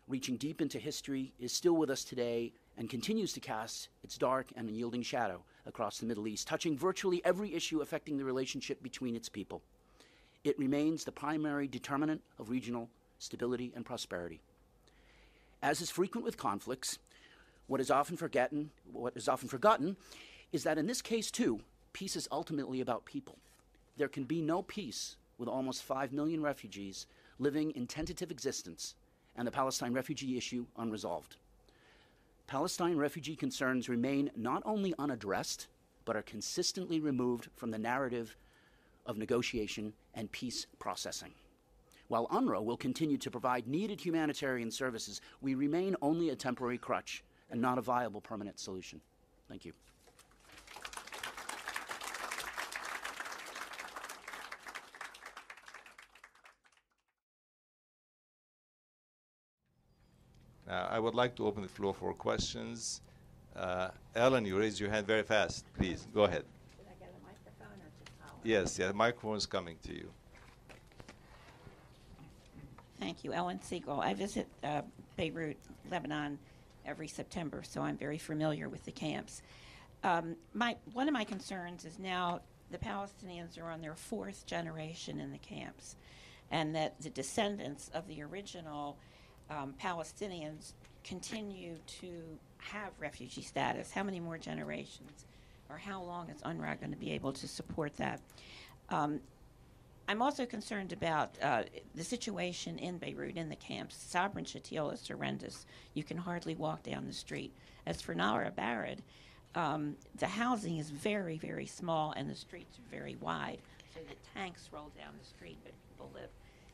E: reaching deep into history, is still with us today and continues to cast its dark and unyielding shadow across the Middle East, touching virtually every issue affecting the relationship between its people. It remains the primary determinant of regional stability and prosperity. As is frequent with conflicts, what is often forgotten is that in this case, too, peace is ultimately about people. There can be no peace with almost 5 million refugees living in tentative existence and the Palestine refugee issue unresolved. Palestine refugee concerns remain not only unaddressed, but are consistently removed from the narrative of negotiation and peace processing. While UNRWA will continue to provide needed humanitarian services, we remain only a temporary crutch and not a viable permanent solution. Thank you.
B: I would like to open the floor for questions. Ellen, you raised your hand very fast. Please, go ahead.
F: Should I get a microphone or just holler?
B: Yes, the microphone is coming to you.
F: Thank you. Ellen Siegel. I visit Beirut, Lebanon, every September, so I'm very familiar with the camps. One of my concerns is now the Palestinians are on their 4th generation in the camps, and that the descendants of the original Palestinians continue to have refugee status. How many more generations, or how long is UNRWA going to be able to support that? I'm also concerned about the situation in Beirut, in the camps. Sabra and Shatila is horrendous. You can hardly walk down the street. As for Nara Barad, the housing is very, very small, and the streets are very wide, so that tanks roll down the street, but people live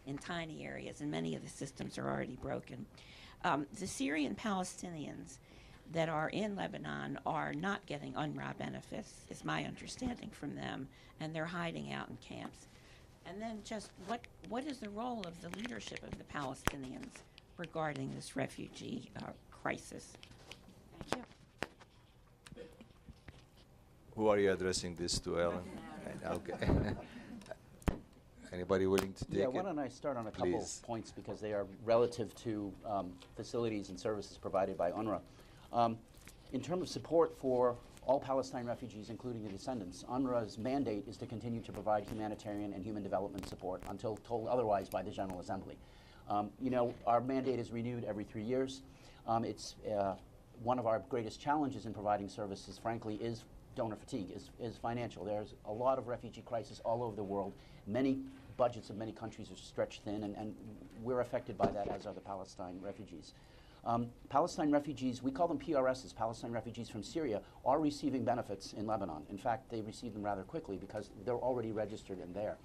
F: in tiny areas, and many of the systems are already broken. The Syrian Palestinians that are in Lebanon are not getting UNRWA benefits, is my understanding from them, and they're hiding out in camps. And then just what is the role of the leadership of the Palestinians regarding this refugee crisis? Thank you.
B: Who are you addressing this to, Ellen? Okay. Anybody willing to take
E: Yeah,
B: it?
E: why don't I start on a couple
B: Please.
E: points because they are relative to facilities and services provided by UNRWA. In terms of support for all Palestine refugees, including the descendants, UNRWA's mandate is to continue to provide humanitarian and human development support until told otherwise by the General Assembly. You know, our mandate is renewed every 3 years. It's one of our greatest challenges in providing services, frankly, is donor fatigue, is financial. There's a lot of refugee crisis all over the world. Many budgets of many countries are stretched thin, and we're affected by that, as are the Palestine refugees. Palestine refugees, we call them PRSs, Palestine refugees from Syria, are receiving benefits in Lebanon. In fact, they receive them rather quickly because they're already registered in there.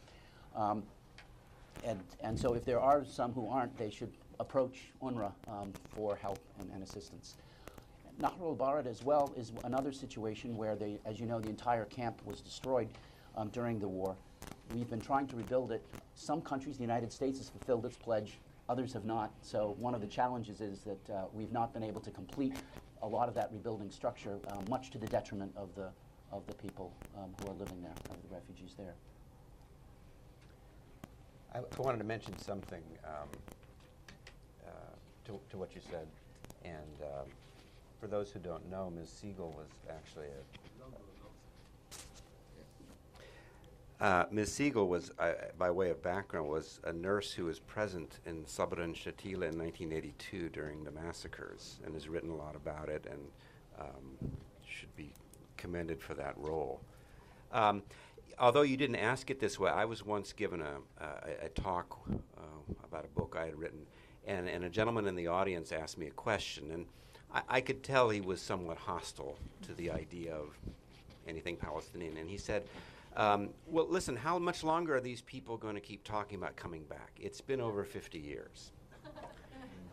E: And so if there are some who aren't, they should approach UNRWA for help and assistance. Nahr al-Bared as well is another situation where, as you know, the entire camp was destroyed during the war. We've been trying to rebuild it. Some countries, the United States, has fulfilled its pledge. Others have not. So one of the challenges is that we've not been able to complete a lot of that rebuilding structure, much to the detriment of the people who are living there, of the refugees there.
D: I wanted to mention something to what you said, and for those who don't know, Ms. Siegel was actually Ms. Siegel was, by way of background, was a nurse who was present in Sabra and Shatila in 1982 during the massacres, and has written a lot about it, and should be commended for that role. Although you didn't ask it this way, I was once given a talk about a book I had written, and a gentleman in the audience asked me a question, and I could tell he was somewhat hostile to the idea of anything Palestinian, and he said, well, listen, how much longer are these people going to keep talking about coming back? It's been over 50 years.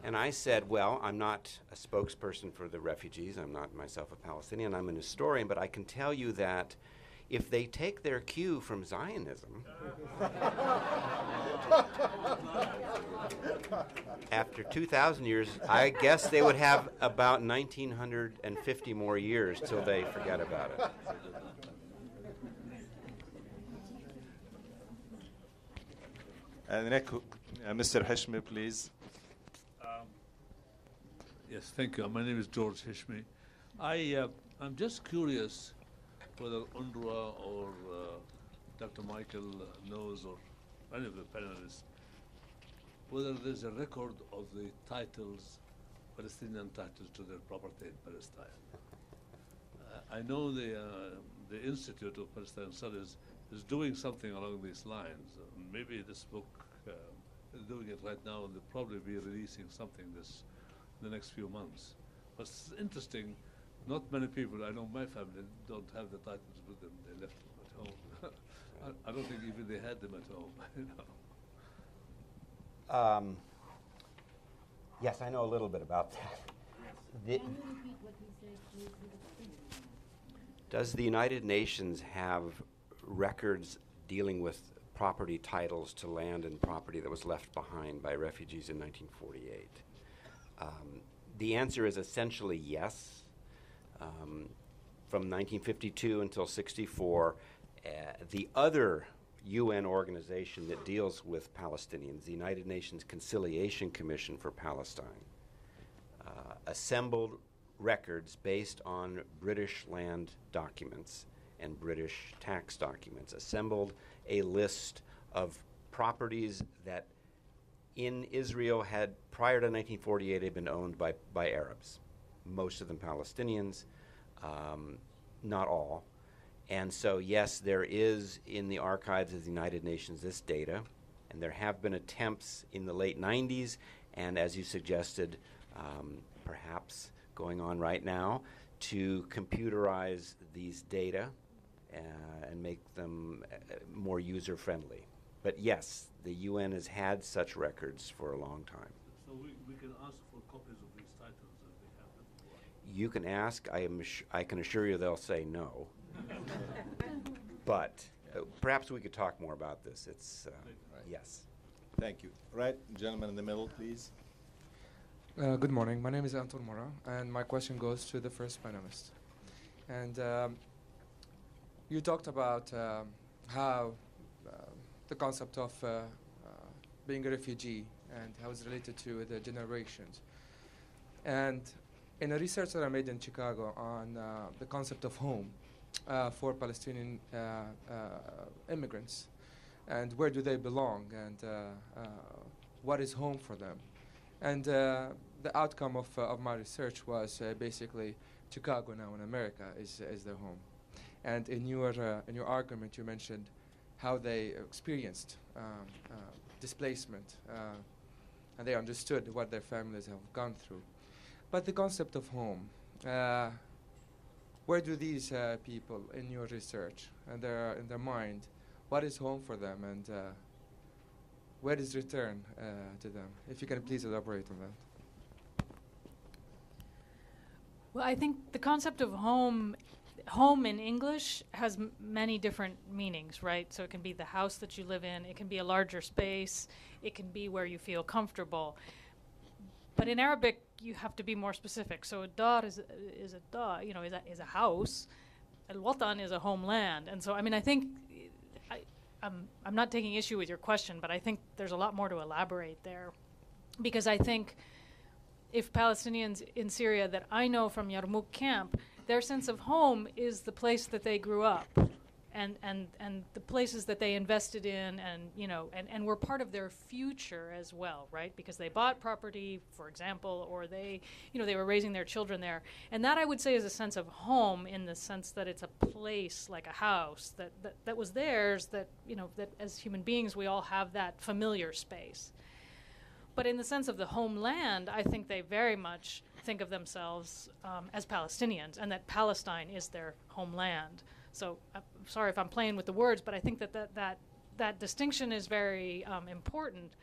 D: And I said, well, I'm not a spokesperson for the refugees. I'm not myself a Palestinian. I'm an historian, but I can tell you that if they take their cue from Zionism, after 2,000 years, I guess they would have about 1,950 more years till they forget about it.
B: And next, Mr. Hishmi, please.
G: Yes, thank you. My name is George Hishmi. I'm just curious whether UNRWA or Dr. Michael knows, or any of the panelists, whether there's a record of the titles, Palestinian titles to their property in Palestine. I know the Institute of Palestinian Studies is doing something along these lines. Maybe this book is doing it right now, and they'll probably be releasing something in the next few months. But it's interesting. Not many people, I know my family, don't have the titles with them. They left them at home. I don't think even they had them at home. You know.
D: Yes, I know a little bit about that. Does the United Nations have records dealing with property titles to land and property that was left behind by refugees in 1948? The answer is essentially yes. From 1952 until 64, the other UN organization that deals with Palestinians, the United Nations Conciliation Commission for Palestine, assembled records based on British land documents and British tax documents, assembled a list of properties that in Israel had, prior to 1948, had been owned by Arabs, most of them Palestinians, not all. And so, yes, there is in the archives of the United Nations this data, and there have been attempts in the late 90s, and as you suggested, perhaps going on right now, to computerize these data and make them more user-friendly. But yes, the UN has had such records for a long time.
G: So we can ask for copies of these titles if they have them.
D: You can ask. I can assure you they'll say no. But perhaps we could talk more about this. It's yes.
B: Thank you. Right, gentleman in the middle, please.
H: Good morning. My name is Anton Mora, and my question goes to the first panelist. And you talked about how the concept of being a refugee and how it's related to the generations. And in a research that I made in Chicago on the concept of home for Palestinian immigrants, and where do they belong, and what is home for them. And the outcome of my research was basically Chicago now in America is their home. And in your argument, you mentioned how they experienced displacement, and they understood what their families have gone through. But the concept of home, where do these people in your research and in their mind, what is home for them, and where is return to them? If you can please elaborate on that.
C: Well, I think the concept of home in English has many different meanings, right? So it can be the house that you live in, it can be a larger space, it can be where you feel comfortable. But in Arabic, you have to be more specific. So a dar is a dar, is a house. Al-Watan is a homeland. And so, I mean, I think I'm not taking issue with your question, but I think there's a lot more to elaborate there, because I think if Palestinians in Syria that I know from Yarmouk camp, their sense of home is the place that they grew up, and the places that they invested in, and were part of their future as well, right? Because they bought property, for example, or they were raising their children there, and that I would say is a sense of home in the sense that it's a place like a house that was theirs. That as human beings we all have that familiar space. But in the sense of the homeland, I think they very much think of themselves as Palestinians, and that Palestine is their homeland. So I'm sorry if I'm playing with the words, but I think that distinction is very important.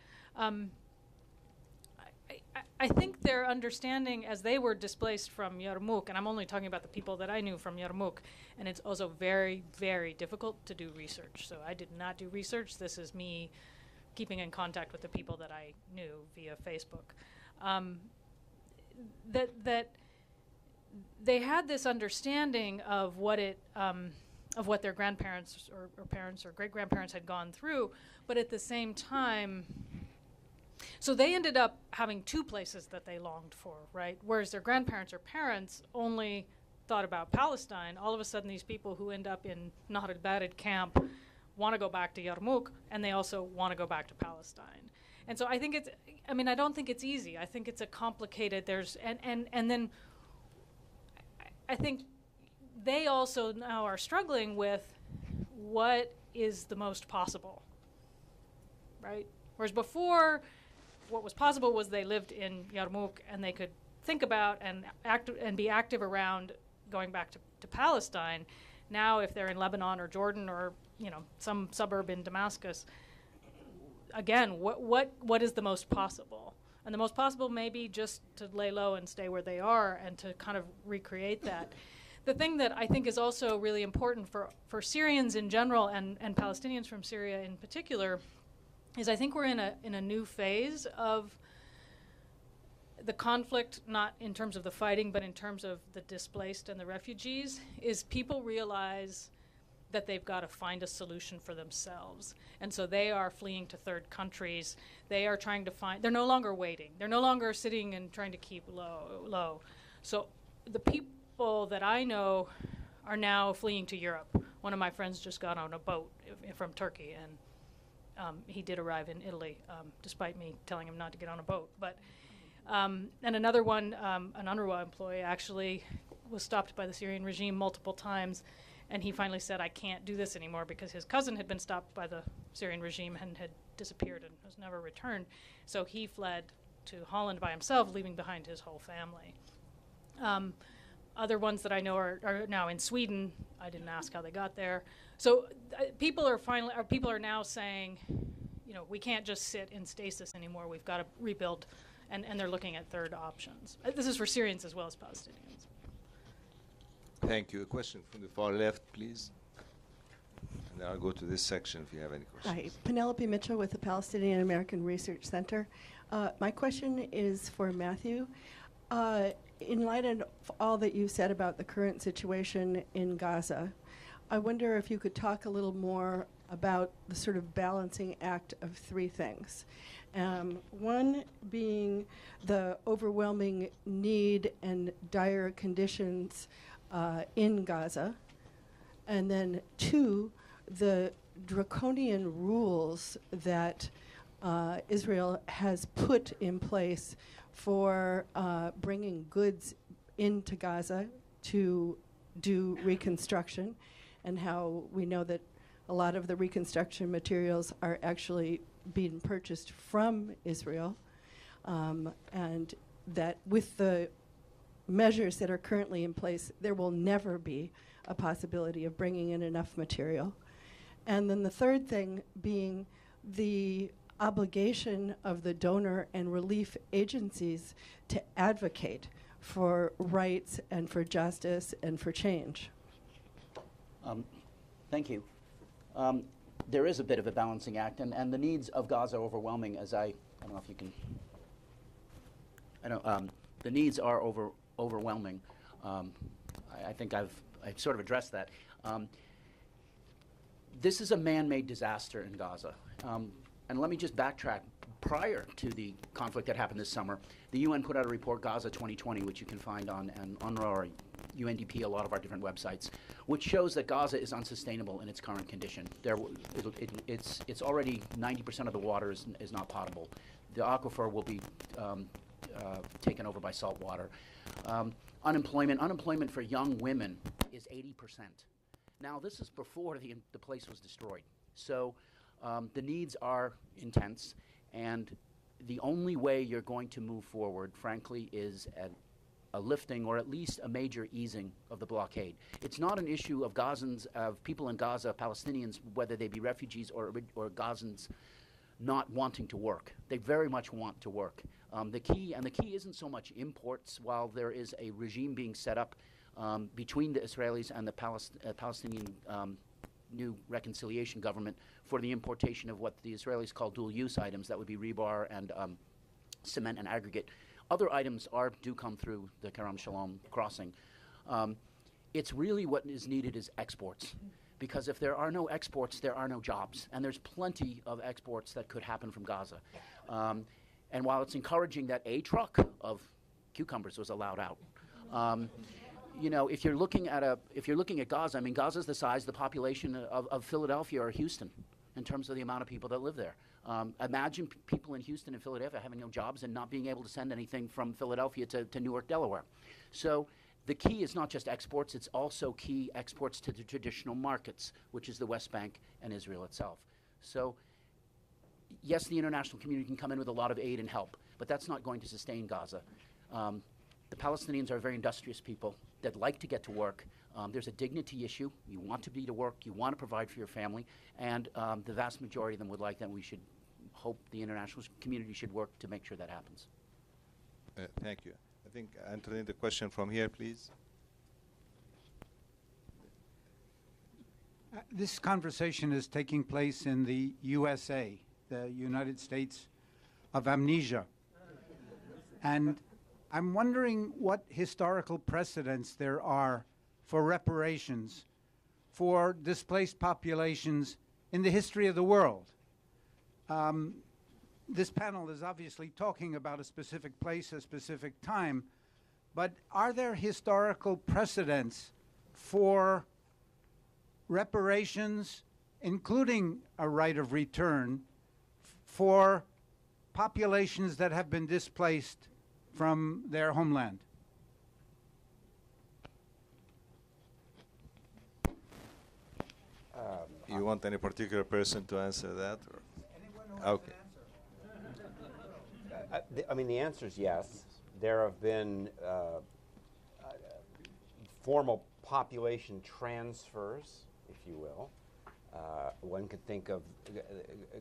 C: I think their understanding as they were displaced from Yarmouk, and I'm only talking about the people that I knew from Yarmouk, and it's also very, very difficult to do research. So I did not do research. This is me keeping in contact with the people that I knew via Facebook. That they had this understanding of what their grandparents or parents or great-grandparents had gone through, but at the same time, so they ended up having two places that they longed for, right? Whereas their grandparents or parents only thought about Palestine, all of a sudden these people who end up in Nahr al-Barid camp want to go back to Yarmouk, and they also want to go back to Palestine. And so I think I don't think it's easy. I think it's a complicated, and then I think they also now are struggling with what is the most possible, right? Whereas before, what was possible was they lived in Yarmouk and they could think about and be active around going back to Palestine. Now, if they're in Lebanon or Jordan or some suburb in Damascus, again, what is the most possible? And the most possible may be just to lay low and stay where they are and to kind of recreate that. The thing that I think is also really important for Syrians in general and Palestinians from Syria in particular is I think we're in a new phase of the conflict, not in terms of the fighting, but in terms of the displaced and the refugees, is people realize that they've got to find a solution for themselves. And so they are fleeing to third countries. They are trying to they're no longer waiting. They're no longer sitting and trying to keep low. So the people that I know are now fleeing to Europe. One of my friends just got on a boat from Turkey, and he did arrive in Italy, despite me telling him not to get on a boat. But and another one, an UNRWA employee, actually was stopped by the Syrian regime multiple times, and he finally said, I can't do this anymore, because his cousin had been stopped by the Syrian regime and had disappeared and was never returned. So he fled to Holland by himself, leaving behind his whole family. Other ones that I know are now in Sweden. I didn't ask how they got there. So people are now saying, we can't just sit in stasis anymore. We've got to rebuild, and they're looking at third options. This is for Syrians as well as Palestinians.
B: Thank you. A question from the far left, please. And then I'll go to this section if you have any questions.
I: Hi, Penelope Mitchell with the Palestinian American Research Center. My question is for Matthew. In light of all that you said about the current situation in Gaza, I wonder if you could talk a little more about the sort of balancing act of three things. One being the overwhelming need and dire conditions in Gaza, and then two, the draconian rules that Israel has put in place for bringing goods into Gaza to do reconstruction, and how we know that a lot of the reconstruction materials are actually being purchased from Israel, and that with the measures that are currently in place, there will never be a possibility of bringing in enough material. And then the third thing being the obligation of the donor and relief agencies to advocate for rights and for justice and for change.
E: Thank you. There is a bit of a balancing act, and the needs of Gaza are overwhelming, as I don't know if you can, the needs are overwhelming. I think I've sort of addressed that. This is a man-made disaster in Gaza. And let me just backtrack. Prior to the conflict that happened this summer, the UN put out a report, Gaza 2020, which you can find on UNRWA or UNDP, a lot of our different websites, which shows that Gaza is unsustainable in its current condition. It's already 90% of the water is not potable. The aquifer will be taken over by salt water. Unemployment for young women is 80%. Now, this is before the place was destroyed. So the needs are intense, and the only way you're going to move forward, frankly, is a lifting or at least a major easing of the blockade. It's not an issue of Gazans, of people in Gaza, Palestinians, whether they be refugees or Gazans, not wanting to work. They very much want to work. The key isn't so much imports, while there is a regime being set up between the Israelis and the Palestinian new reconciliation government for the importation of what the Israelis call dual-use items. That would be rebar and cement and aggregate. Other items do come through the Kerem Shalom crossing. It's really what is needed is exports, because if there are no exports, there are no jobs, and there's plenty of exports that could happen from Gaza. And while it's encouraging that a truck of cucumbers was allowed out, you know, if you're looking at Gaza, I mean, Gaza's the size, the population of Philadelphia or Houston in terms of the amount of people that live there. Imagine people in Houston and Philadelphia having no jobs and not being able to send anything from Philadelphia to Newark, Delaware. So the key is not just exports, it's also key exports to the traditional markets, which is the West Bank and Israel itself. So yes, the international community can come in with a lot of aid and help, but that's not going to sustain Gaza. The Palestinians are very industrious people that like to get to work. There's a dignity issue. You want to be to work. You want to provide for your family. And the vast majority of them would like that. We should hope the international community should work to make sure that happens.
B: Thank you. I think, Anthony, the question from here, please.
J: This conversation is taking place in the USA, the United States of Amnesia. And I'm wondering what historical precedents there are for reparations for displaced populations in the history of the world. This panel is obviously talking about a specific place, a specific time, but are there historical precedents for reparations, including a right of return, for populations that have been displaced from their homeland?
B: You want any particular person to answer that? Or?
J: Anyone who has
B: Okay.
J: an answer.
D: I mean, the answer is yes. There have been formal population transfers, if you will. One could think of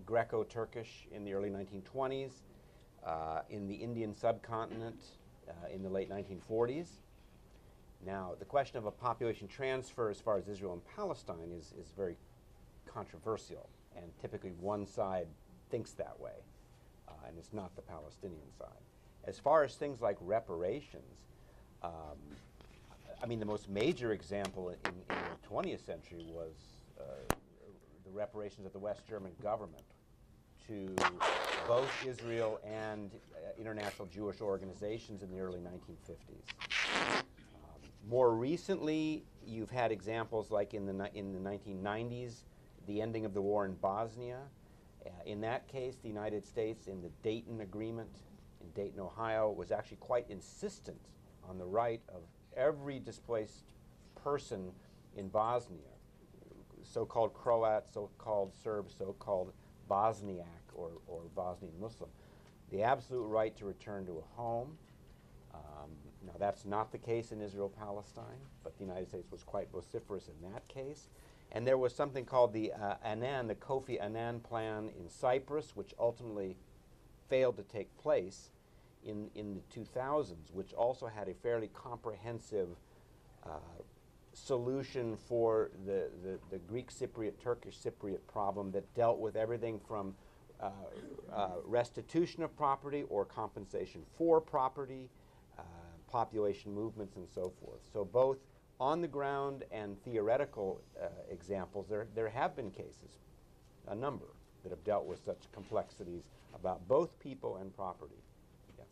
D: Greco-Turkish in the early 1920s, in the Indian subcontinent in the late 1940s. Now, the question of a population transfer as far as Israel and Palestine is very controversial, and typically one side thinks that way, and it's not the Palestinian side. As far as things like reparations, I mean, the most major example in the 20th century was the reparations of the West German government to both Israel and international Jewish organizations in the early 1950s. More recently, you've had examples like in the 1990s, the ending of the war in Bosnia. In that case, the United States, in the Dayton Agreement in Dayton, Ohio, was actually quite insistent on the right of every displaced person in Bosnia, so-called Croat, so-called Serb, so-called Bosniak or Bosnian Muslim, the absolute right to return to a home. Now, that's not the case in Israel-Palestine, but the United States was quite vociferous in that case. And there was something called the Annan, the Kofi Annan plan in Cyprus, which ultimately failed to take place in the 2000s, which also had a fairly comprehensive solution for the Greek Cypriot, Turkish Cypriot problem that dealt with everything from restitution of property or compensation for property, population movements, and so forth. So both on the ground and theoretical examples, there have been cases, a number, that have dealt with such complexities about both people and property. Yes.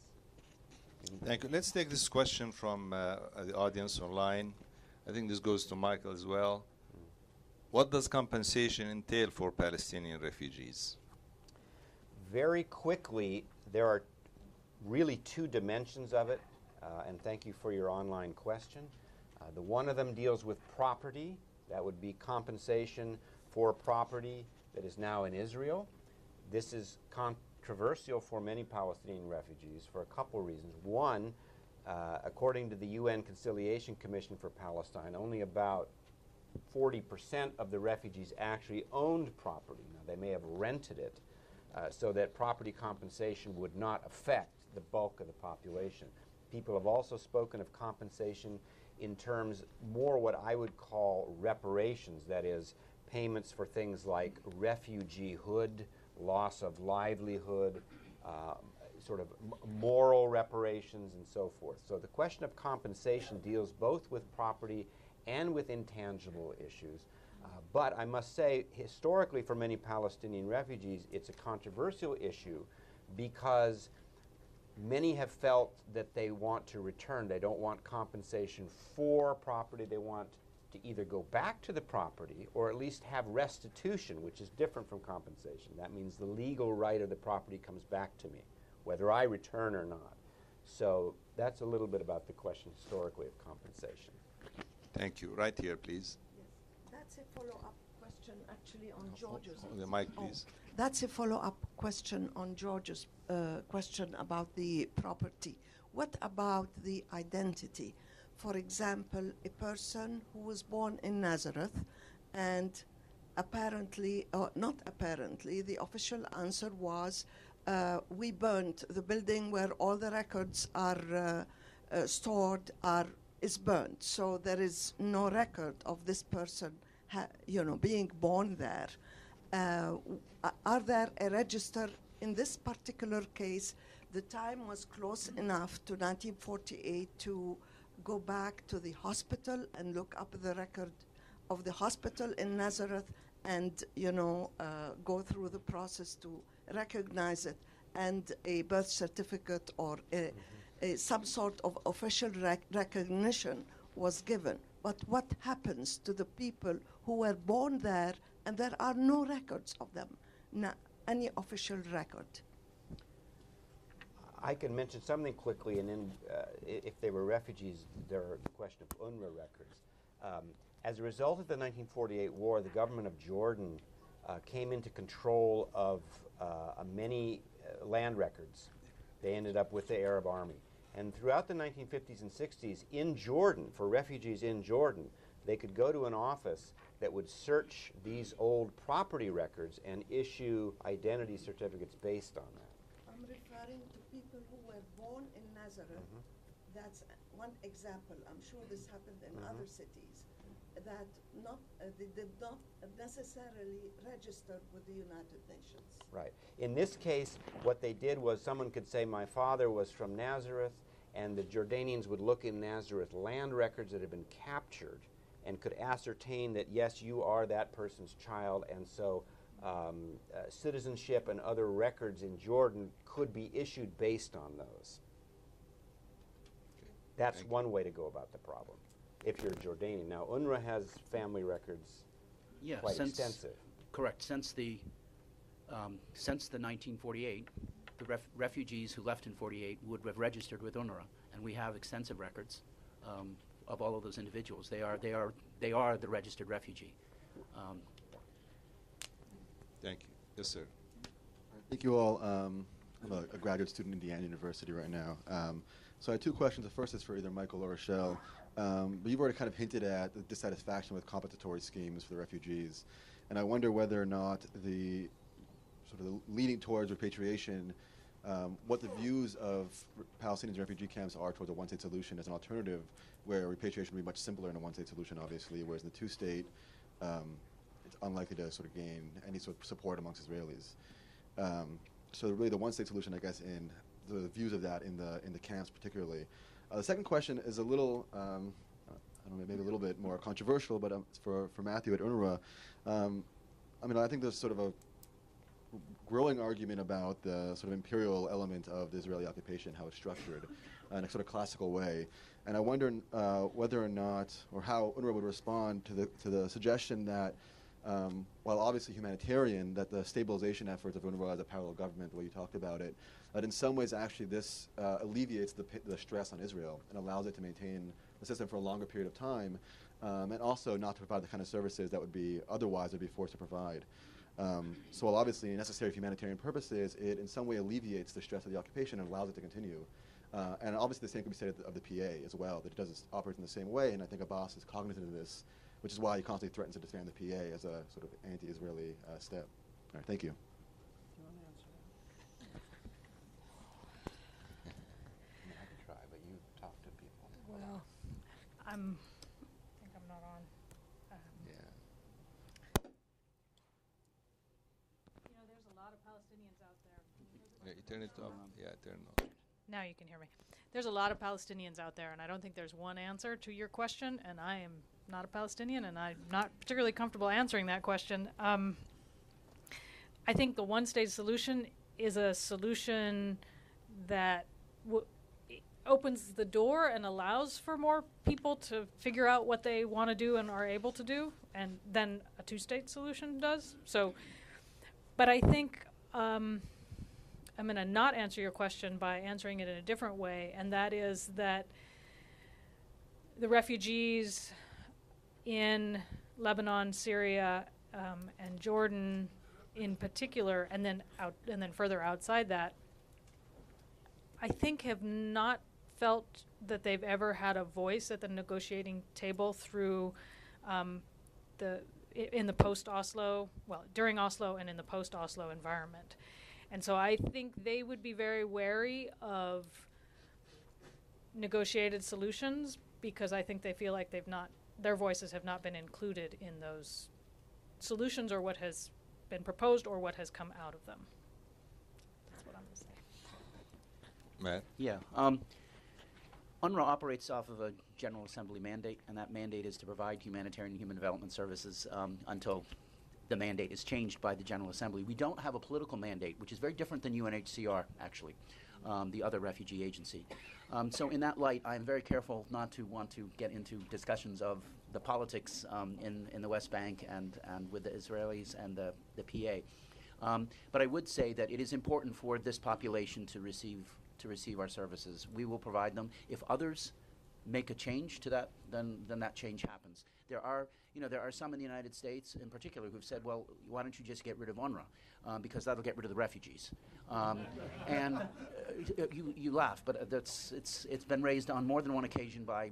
B: Thank you. Let's take this question from the audience online. I think this goes to Michael as well. What does compensation entail for Palestinian refugees?
D: Very quickly, there are really two dimensions of it, and thank you for your online question. The one of them deals with property. That would be compensation for property that is now in Israel. This is controversial for many Palestinian refugees for a couple reasons. One, according to the UN Conciliation Commission for Palestine, only about 40% of the refugees actually owned property. Now, they may have rented it, so that property compensation would not affect the bulk of the population. People have also spoken of compensation in terms more what I would call reparations, that is, payments for things like refugeehood, loss of livelihood, sort of moral reparations, and so forth. So the question of compensation deals both with property and with intangible issues. But I must say, historically, for many Palestinian refugees, it's a controversial issue because many have felt that they want to return. They don't want compensation for property. They want to either go back to the property or at least have restitution, which is different from compensation. That means the legal right of the property comes back to me, whether I return or not. So that's a little bit about the question historically of compensation.
B: Thank you. Right here, please.
K: That's a follow-up question, actually, on George's.
B: The mic, please.
K: That's a follow-up question on George's question about the property. What about the identity? For example, a person who was born in Nazareth and apparently, or not apparently, the official answer was, we burnt the building where all the records are stored is burnt. So there is no record of this person being born there. Are there a register? In this particular case, the time was close enough to 1948 to go back to the hospital and look up the record of the hospital in Nazareth and, go through the process to recognize it, and a birth certificate or some sort of official recognition was given. But what happens to the people who were born there and there are no records of them, any official record?
D: I can mention something quickly, and then if they were refugees, there are the question of UNRWA records. As a result of the 1948 war, the government of Jordan came into control of many land records. They ended up with the Arab Army. And throughout the 1950s and 60s, in Jordan, for refugees in Jordan, they could go to an office that would search these old property records and issue identity certificates based on that.
K: I'm referring to people who were born in Nazareth. That's one example. I'm sure this happened in other cities, that they did not necessarily register with the United Nations.
D: Right. In this case, what they did was someone could say, my father was from Nazareth, and the Jordanians would look in Nazareth land records that had been captured and could ascertain that, yes, you are that person's child, and so citizenship and other records in Jordan could be issued based on those. That's one way to go about the problem, if you're Jordanian. Now, UNRWA has family records quite extensive.
E: Correct. Since the 1948, the refugees who left in 48 would have registered with UNRWA, and we have extensive records of all of those individuals. They are the registered refugee.
B: Thank you. Yes, sir.
L: Thank you all. I'm a graduate student at Indiana University right now. So I have two questions. The first is for either Michael or Rochelle. But you've already kind of hinted at the dissatisfaction with compensatory schemes for the refugees. And I wonder whether or not the sort of the leaning towards repatriation, what the views of Palestinians in refugee camps are towards a one-state solution as an alternative, where repatriation would be much simpler in a one-state solution, obviously, whereas in the two-state, it's unlikely to sort of gain any sort of support amongst Israelis. So really the one-state solution, I guess, in the views of that in the camps particularly. The second question is a little, I don't know, maybe a little bit more controversial, but for Matthew at UNRWA. I mean, I think there's sort of a growing argument about the sort of imperial element of the Israeli occupation, how it's structured in a sort of classical way. And I wonder whether or not, or how UNRWA would respond to the suggestion that, while obviously humanitarian, that the stabilization efforts of UNRWA as a parallel government, the way you talked about it, that in some ways actually this alleviates the stress on Israel and allows it to maintain the system for a longer period of time, and also not to provide the kind of services that would be otherwise would be forced to provide. So while obviously necessary for humanitarian purposes, it in some way alleviates the stress of the occupation and allows it to continue. And obviously the same can be said of the PA as well, that it does operate in the same way, and I think Abbas is cognizant of this, which is why he constantly threatens to disband the PA as a sort of anti-Israeli step. All right, thank you.
D: I can try, but you talk to people.
C: Well, I think I'm not on. You know, there's a lot of Palestinians out there.
B: Yeah, you turn it off. Yeah, turn it off.
C: Now you can hear me. There's a lot of Palestinians out there, and I don't think there's one answer to your question, and I am not a Palestinian, and I'm not particularly comfortable answering that question. I think the one-state solution is a solution that opens the door and allows for more people to figure out what they want to do and are able to do, and then a two-state solution does. So, but I think I'm going to not answer your question by answering it in a different way, and that is that the refugees in Lebanon, Syria, and Jordan in particular, and then further outside that, I think have not felt that they've ever had a voice at the negotiating table through in the post-Oslo, well, during Oslo and in the post-Oslo environment. And so I think they would be very wary of negotiated solutions, because I think they feel like their voices have not been included in those solutions, or what has been proposed, or what has come out of them. That's what I'm going to say.
B: Matt?
E: Yeah. UNRWA operates off of a General Assembly mandate, and that mandate is to provide humanitarian and human development services until the mandate is changed by the General Assembly. We don't have a political mandate, which is very different than UNHCR, actually, the other refugee agency. So in that light, I'm very careful not to want to get into discussions of the politics in the West Bank and with the Israelis and the PA. But I would say that it is important for this population to receive our services. We will provide them. If others make a change to that, then that change happens. There are some in the United States in particular who've said, well, why don't you just get rid of UNRWA, because that'll get rid of the refugees. And you laugh, but it's been raised on more than one occasion by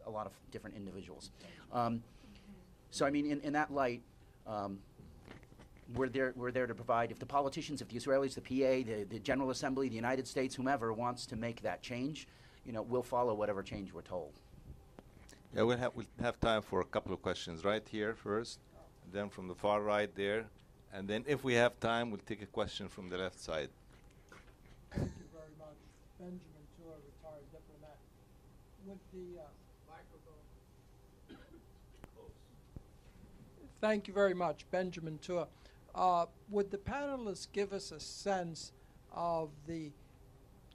E: a lot of different individuals. So I mean, in that light, we're there to provide. If the politicians, if the Israelis, the PA, the General Assembly, the United States, whomever wants to make that change, we'll follow whatever change we're told.
B: Yeah, we'll have time for a couple of questions right here first, then from the far right there, and then if we have time, we'll take a question from the left side.
M: Thank you very much. Benjamin Tour, retired diplomat. With the microphone. Thank you very much, Benjamin Tour. Would the panelists give us a sense of the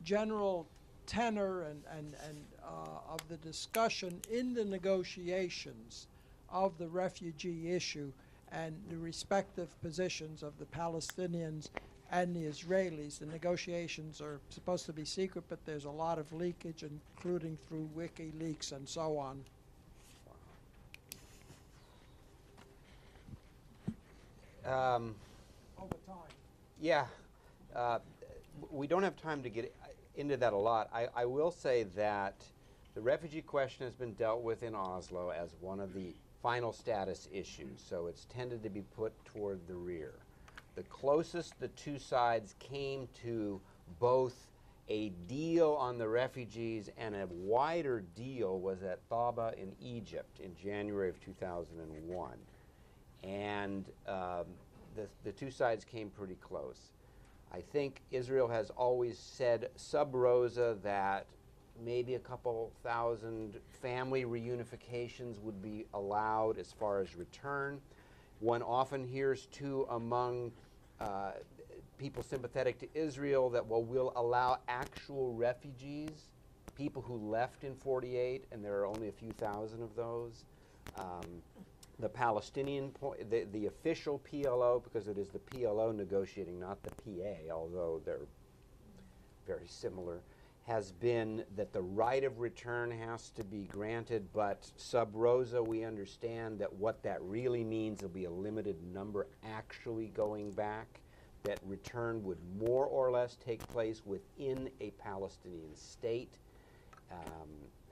M: general tenor and of the discussion in the negotiations of the refugee issue and the respective positions of the Palestinians and the Israelis? The negotiations are supposed to be secret, but there's a lot of leakage, including through WikiLeaks and so on. Over time.
D: Yeah. We don't have time to get into that a lot. I will say that the refugee question has been dealt with in Oslo as one of the final status issues, so it's tended to be put toward the rear. The closest the two sides came to both a deal on the refugees and a wider deal was at Thaba in Egypt in January of 2001. And the two sides came pretty close. I think Israel has always said sub rosa that maybe a couple thousand family reunifications would be allowed as far as return. One often hears too among people sympathetic to Israel that, well, we'll allow actual refugees, people who left in 48, and there are only a few thousand of those. The Palestinian, the official PLO, because it is the PLO negotiating, not the PA, although they're very similar, has been that the right of return has to be granted, but sub rosa we understand that what that really means will be a limited number actually going back, that return would more or less take place within a Palestinian state.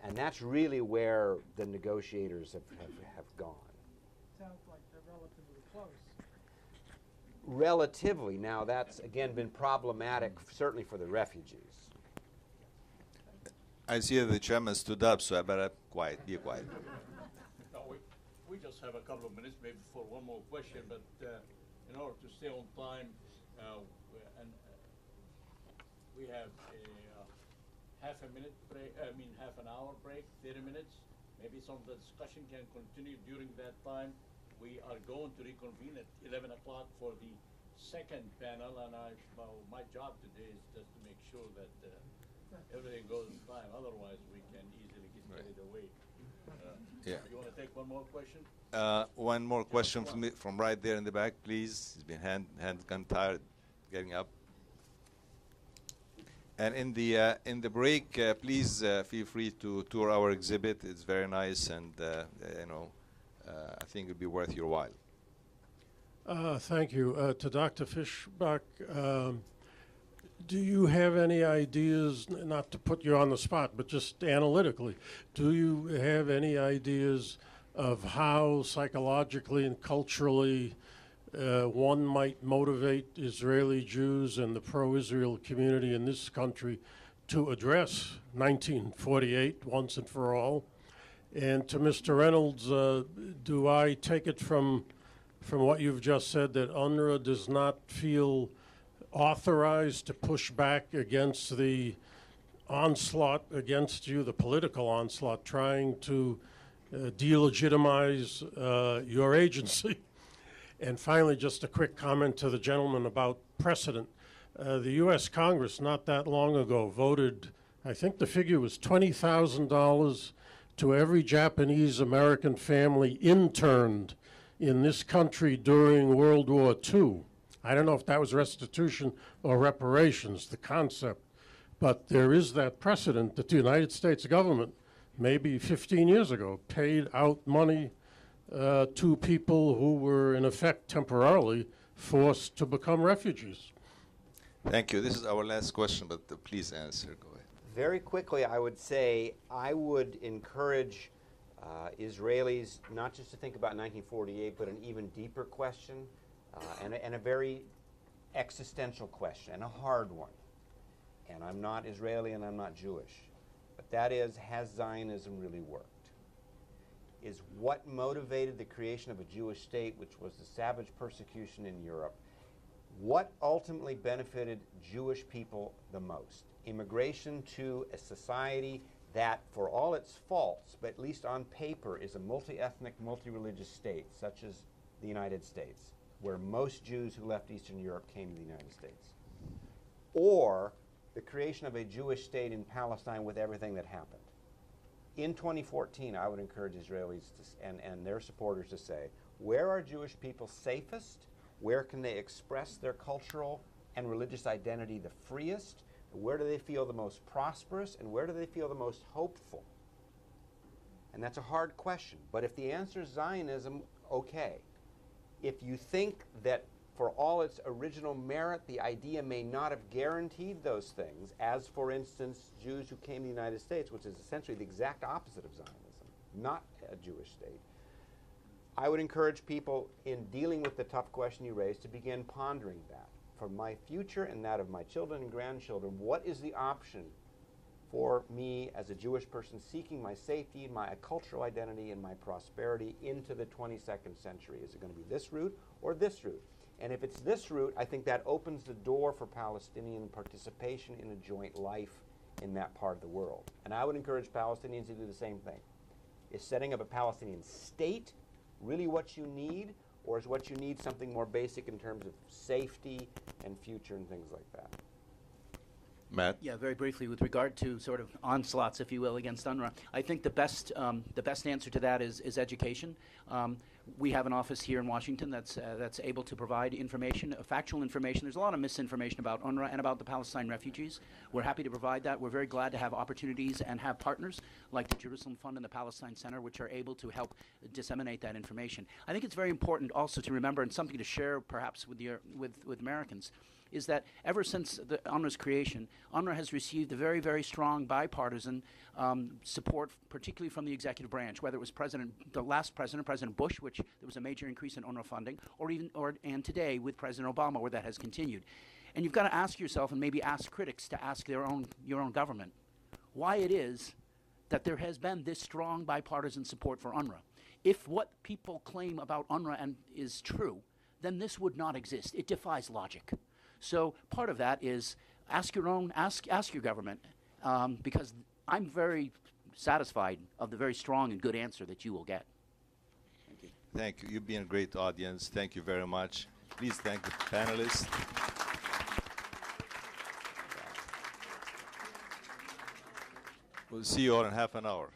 D: And that's really where the negotiators have gone.
M: Sounds like they're relatively close.
D: Relatively. Now, that's, again, been problematic, certainly for the refugees.
B: I see that the chairman stood up, so I better be quiet.
A: No, we just have a couple of minutes, maybe for one more question, but in order to stay on time, we have a half an hour break, 30 minutes. Maybe some of the discussion can continue during that time. We are going to reconvene at 11 o'clock for the second panel, and my job today is just to make sure that everything goes in time. Otherwise, we can easily get carried away.
B: Yeah.
A: You want to take one more question?
B: One more question from right there in the back, please. He's been hand kind of tired getting up. And in the break, please feel free to tour our exhibit. It's very nice, and I think it'll be worth your while.
N: Thank you. To Dr. Fischbach, do you have any ideas, not to put you on the spot, but just analytically, do you have any ideas of how psychologically and culturally one might motivate Israeli Jews and the pro-Israel community in this country to address 1948 once and for all? And to Mr. Reynolds, do I take it from what you've just said that UNRWA does not feel authorized to push back against the onslaught against you, the political onslaught, trying to delegitimize your agency? And finally, just a quick comment to the gentleman about precedent. The U.S. Congress not that long ago voted, I think the figure was $20,000 to every Japanese American family interned in this country during World War II. I don't know if that was restitution or reparations, the concept, but there is that precedent that the United States government, maybe 15 years ago, paid out money to people who were, in effect, temporarily forced to become refugees.
B: Thank you. This is our last question, but please answer. Go ahead.
D: Very quickly, I would say I would encourage Israelis not just to think about 1948, but an even deeper question and a very existential question, and a hard one. And I'm not Israeli and I'm not Jewish, but that is, has Zionism really worked? Is what motivated the creation of a Jewish state, which was the savage persecution in Europe, what ultimately benefited Jewish people the most? Immigration to a society that, for all its faults, but at least on paper, is a multi-ethnic, multi-religious state, such as the United States, where most Jews who left Eastern Europe came to the United States, or the creation of a Jewish state in Palestine with everything that happened. In 2014, I would encourage Israelis and their supporters to say, where are Jewish people safest? Where can they express their cultural and religious identity the freest? Where do they feel the most prosperous? And where do they feel the most hopeful? And that's a hard question. But if the answer is Zionism, okay. If you think that for all its original merit, the idea may not have guaranteed those things, as, for instance, Jews who came to the United States, which is essentially the exact opposite of Zionism, not a Jewish state, I would encourage people in dealing with the tough question you raised to begin pondering that. For my future and that of my children and grandchildren, what is the option for me as a Jewish person seeking my safety, my cultural identity, and my prosperity into the 22nd century? Is it going to be this route or this route? And if it's this route, I think that opens the door for Palestinian participation in a joint life in that part of the world. And I would encourage Palestinians to do the same thing. Is setting up a Palestinian state really what you need, or is what you need something more basic in terms of safety and future and things like that?
B: Matt?
E: Yeah, very briefly, with regard to sort of onslaughts, if you will, against UNRWA, I think the best answer to that is education. We have an office here in Washington that's able to provide information, factual information. There's a lot of misinformation about UNRWA and about the Palestine refugees. We're happy to provide that. We're very glad to have opportunities and have partners like the Jerusalem Fund and the Palestine Center, which are able to help disseminate that information. I think it's very important also to remember, and something to share perhaps with Americans, is that ever since UNRWA's creation, UNRWA has received a very, very strong bipartisan support, particularly from the executive branch, whether it was the last president, President Bush, which there was a major increase in UNRWA funding, and today with President Obama, where that has continued. And you've got to ask yourself, and maybe ask critics to ask your own government, why it is that there has been this strong bipartisan support for UNRWA. If what people claim about UNRWA is true, then this would not exist. It defies logic. So part of that is ask your government, because I'm very satisfied of the very strong and good answer that you will get. Thank you.
B: Thank you. You've been a great audience. Thank you very much. Please thank the panelists. We'll see you all in half an hour.